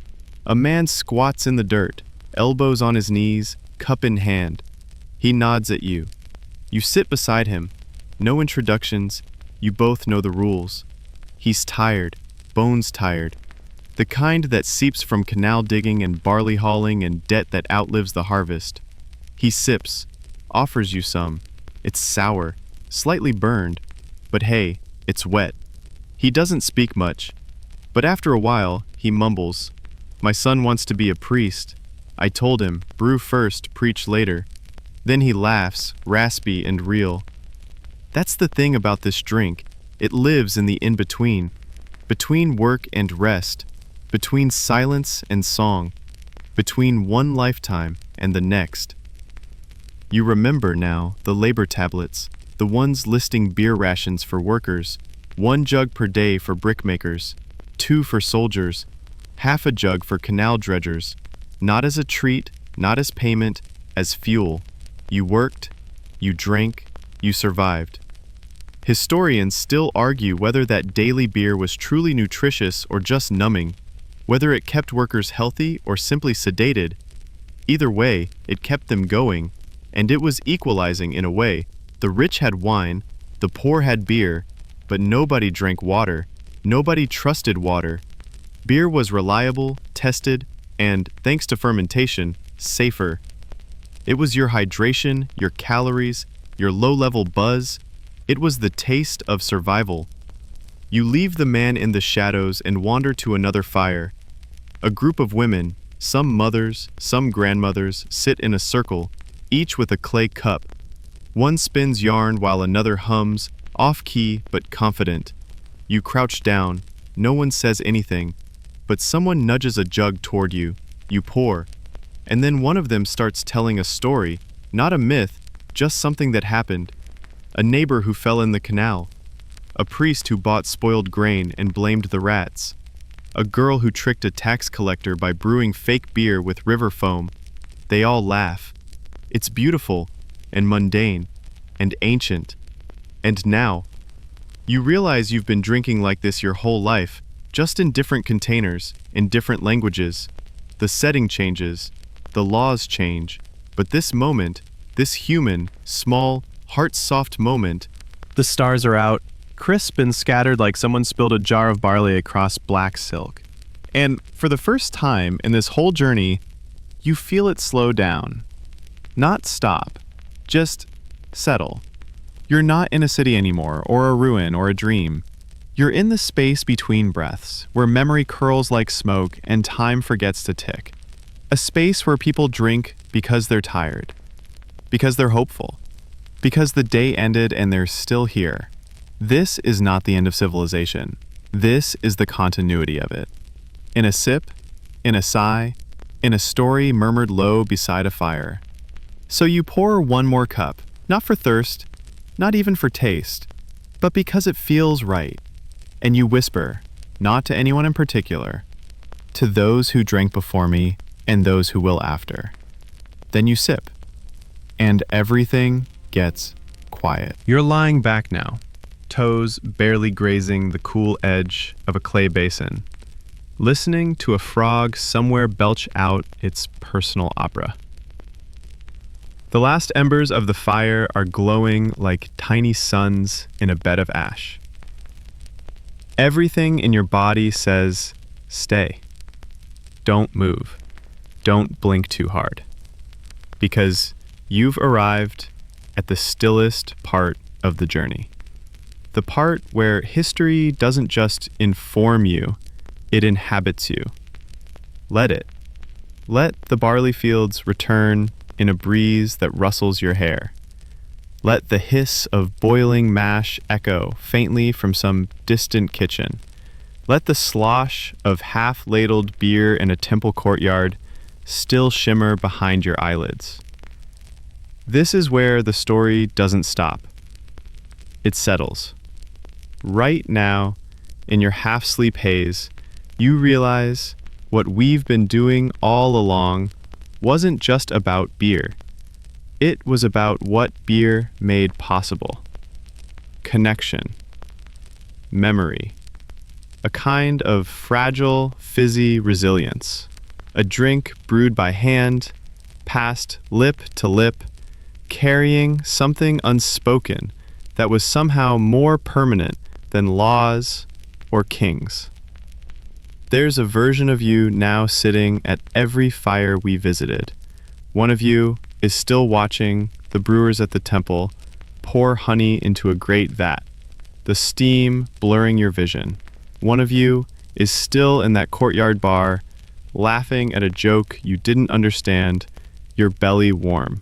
A man squats in the dirt, elbows on his knees, cup in hand. He nods at you. You sit beside him. No introductions. You both know the rules. He's tired, bones tired. The kind that seeps from canal digging and barley hauling and debt that outlives the harvest. He sips, offers you some. It's sour, slightly burned, but hey, it's wet. He doesn't speak much, but after a while, he mumbles, "My son wants to be a priest." I told him, brew first, preach later. Then he laughs, raspy and real. That's the thing about this drink. It lives in the in-between, between work and rest, between silence and song, between one lifetime and the next. You remember now the labor tablets, the ones listing beer rations for workers, 1 jug per day for brickmakers, 2 for soldiers, half a jug for canal dredgers, not as a treat, not as payment, as fuel. You worked, you drank, you survived. Historians still argue whether that daily beer was truly nutritious or just numbing, whether it kept workers healthy or simply sedated. Either way, it kept them going, and it was equalizing in a way. The rich had wine, the poor had beer, but nobody drank water, nobody trusted water. Beer was reliable, tested, and, thanks to fermentation, safer. It was your hydration, your calories, your low-level buzz. It was the taste of survival. You leave the man in the shadows and wander to another fire. A group of women, some mothers, some grandmothers, sit in a circle, each with a clay cup. One spins yarn while another hums, off-key but confident. You crouch down. No one says anything, but someone nudges a jug toward you. You pour. And then one of them starts telling a story, not a myth, just something that happened. A neighbor who fell in the canal. A priest who bought spoiled grain and blamed the rats. A girl who tricked a tax collector by brewing fake beer with river foam. They all laugh. It's beautiful and mundane and ancient. And now, you realize you've been drinking like this your whole life, just in different containers, in different languages. The setting changes, the laws change, but this moment, this human, small, heart-soft moment. The stars are out, crisp and scattered like someone spilled a jar of barley across black silk. And for the first time in this whole journey, you feel it slow down. Not stop, just settle. You're not in a city anymore, or a ruin, or a dream. You're in the space between breaths, where memory curls like smoke and time forgets to tick. A space where people drink because they're tired, because they're hopeful, because the day ended and they're still here. This is not the end of civilization. This is the continuity of it. In a sip, in a sigh, in a story murmured low beside a fire. So you pour one more cup, not for thirst, not even for taste, but because it feels right. And you whisper, not to anyone in particular, to those who drank before me and those who will after. Then you sip, and everything gets quiet. You're lying back now, toes barely grazing the cool edge of a clay basin, listening to a frog somewhere belch out its personal opera. The last embers of the fire are glowing like tiny suns in a bed of ash. Everything in your body says, stay. Don't move. Don't blink too hard. Because you've arrived at the stillest part of the journey. The part where history doesn't just inform you, it inhabits you. Let it. Let the barley fields return in a breeze that rustles your hair. Let the hiss of boiling mash echo faintly from some distant kitchen. Let the slosh of half-ladled beer in a temple courtyard still shimmer behind your eyelids. This is where the story doesn't stop. It settles. Right now, in your half-sleep haze, you realize what we've been doing all along wasn't just about beer. It was about what beer made possible. Connection. Memory. A kind of fragile, fizzy resilience. A drink brewed by hand, passed lip to lip, carrying something unspoken that was somehow more permanent than laws or kings. There's a version of you now sitting at every fire we visited. One of you is still watching the brewers at the temple pour honey into a great vat, the steam blurring your vision. One of you is still in that courtyard bar, laughing at a joke you didn't understand, your belly warm.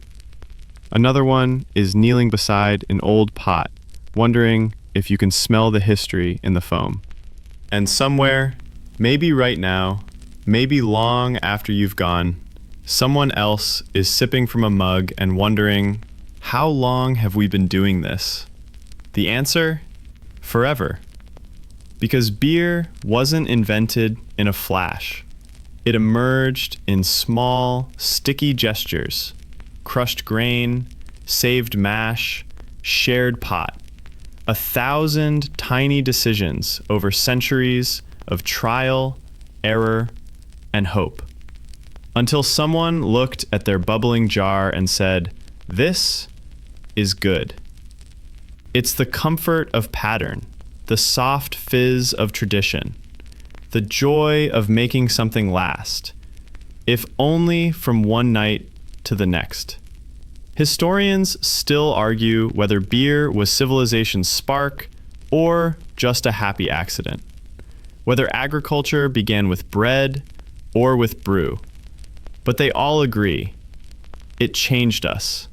Another one is kneeling beside an old pot, wondering if you can smell the history in the foam. And somewhere, maybe right now, maybe long after you've gone, someone else is sipping from a mug and wondering, how long have we been doing this? The answer? Forever. Because beer wasn't invented in a flash. It emerged in small, sticky gestures. crushed grain, saved mash, shared pot. 1,000 tiny decisions over centuries of trial, error, and hope. Until someone looked at their bubbling jar and said, "This is good." It's the comfort of pattern, the soft fizz of tradition, the joy of making something last, if only from one night to the next. Historians still argue whether beer was civilization's spark or just a happy accident, whether agriculture began with bread or with brew. But they all agree, it changed us.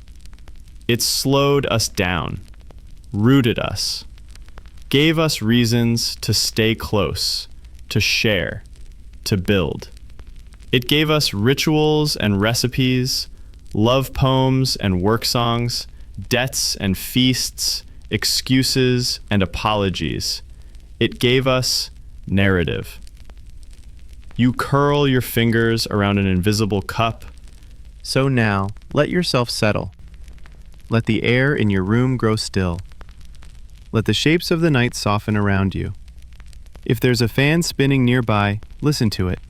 It slowed us down, rooted us, gave us reasons to stay close, to share, to build. It gave us rituals and recipes, love poems and work songs, debts and feasts, excuses and apologies. It gave us narrative. You curl your fingers around an invisible cup. So now, let yourself settle. Let the air in your room grow still. Let the shapes of the night soften around you. If there's a fan spinning nearby, listen to it.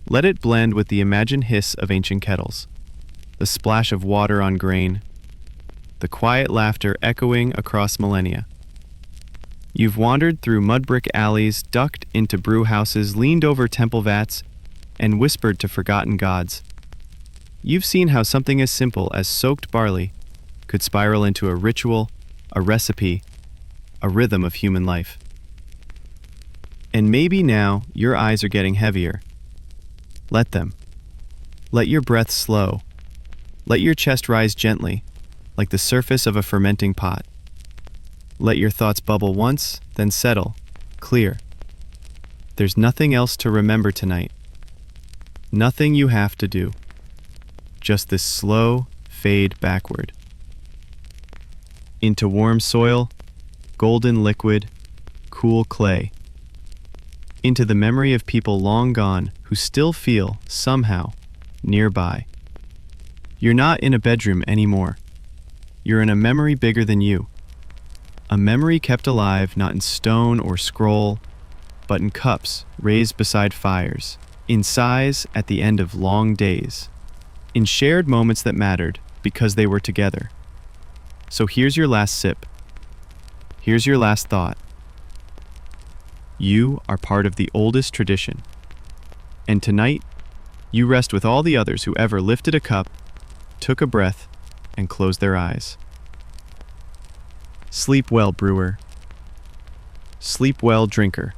Let it blend with the imagined hiss of ancient kettles, the splash of water on grain, the quiet laughter echoing across millennia. You've wandered through mud-brick alleys, ducked into brew houses, leaned over temple vats, and whispered to forgotten gods. You've seen how something as simple as soaked barley could spiral into a ritual, a recipe, a rhythm of human life. And maybe now your eyes are getting heavier. Let them. Let your breath slow. Let your chest rise gently, like the surface of a fermenting pot. Let your thoughts bubble once, then settle, clear. There's nothing else to remember tonight. Nothing you have to do. Just this slow fade backward. Into warm soil, golden liquid, cool clay. Into the memory of people long gone who still feel, somehow, nearby. You're not in a bedroom anymore. You're in a memory bigger than you. A memory kept alive not in stone or scroll, but in cups raised beside fires, in sighs at the end of long days, in shared moments that mattered because they were together. So here's your last sip. Here's your last thought. You are part of the oldest tradition. And tonight, you rest with all the others who ever lifted a cup, took a breath, and closed their eyes. Sleep well, brewer. Sleep well, drinker.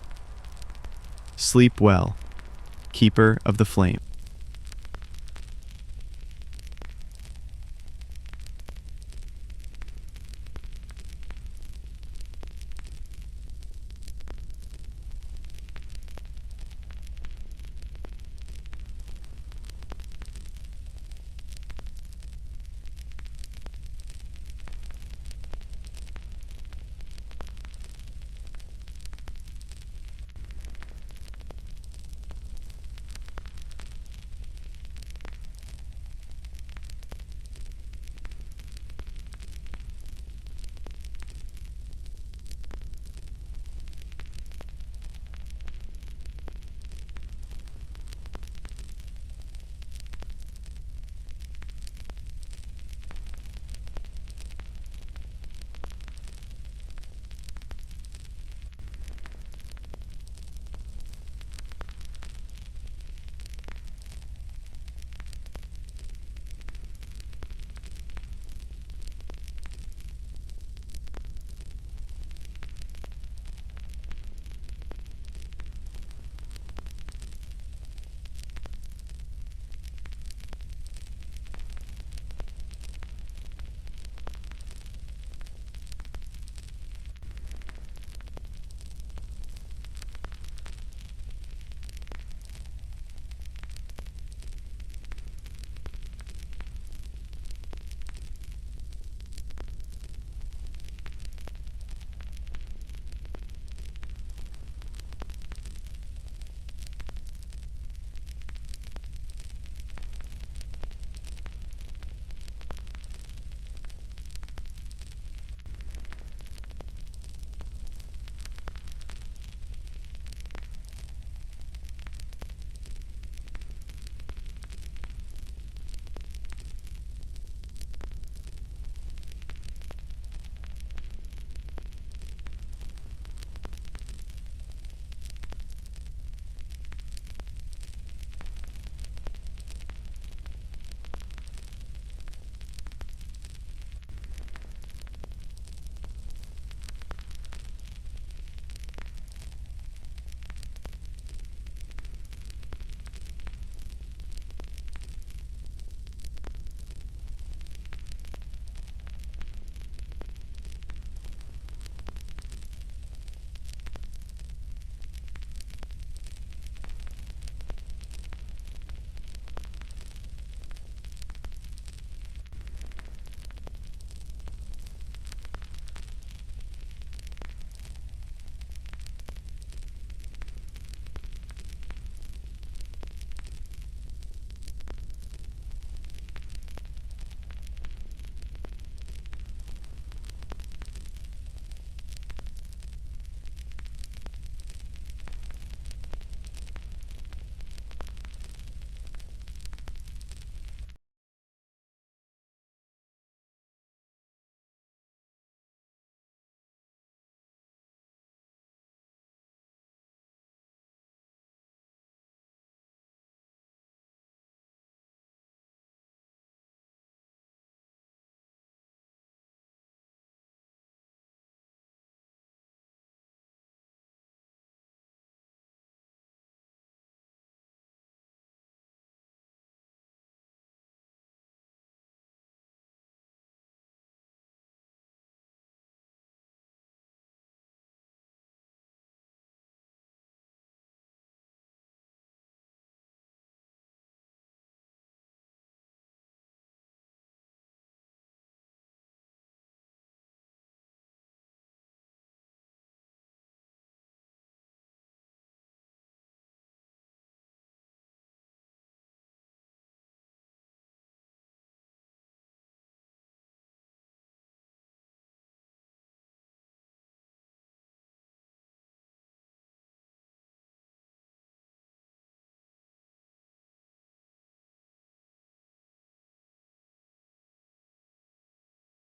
Sleep well, keeper of the flame.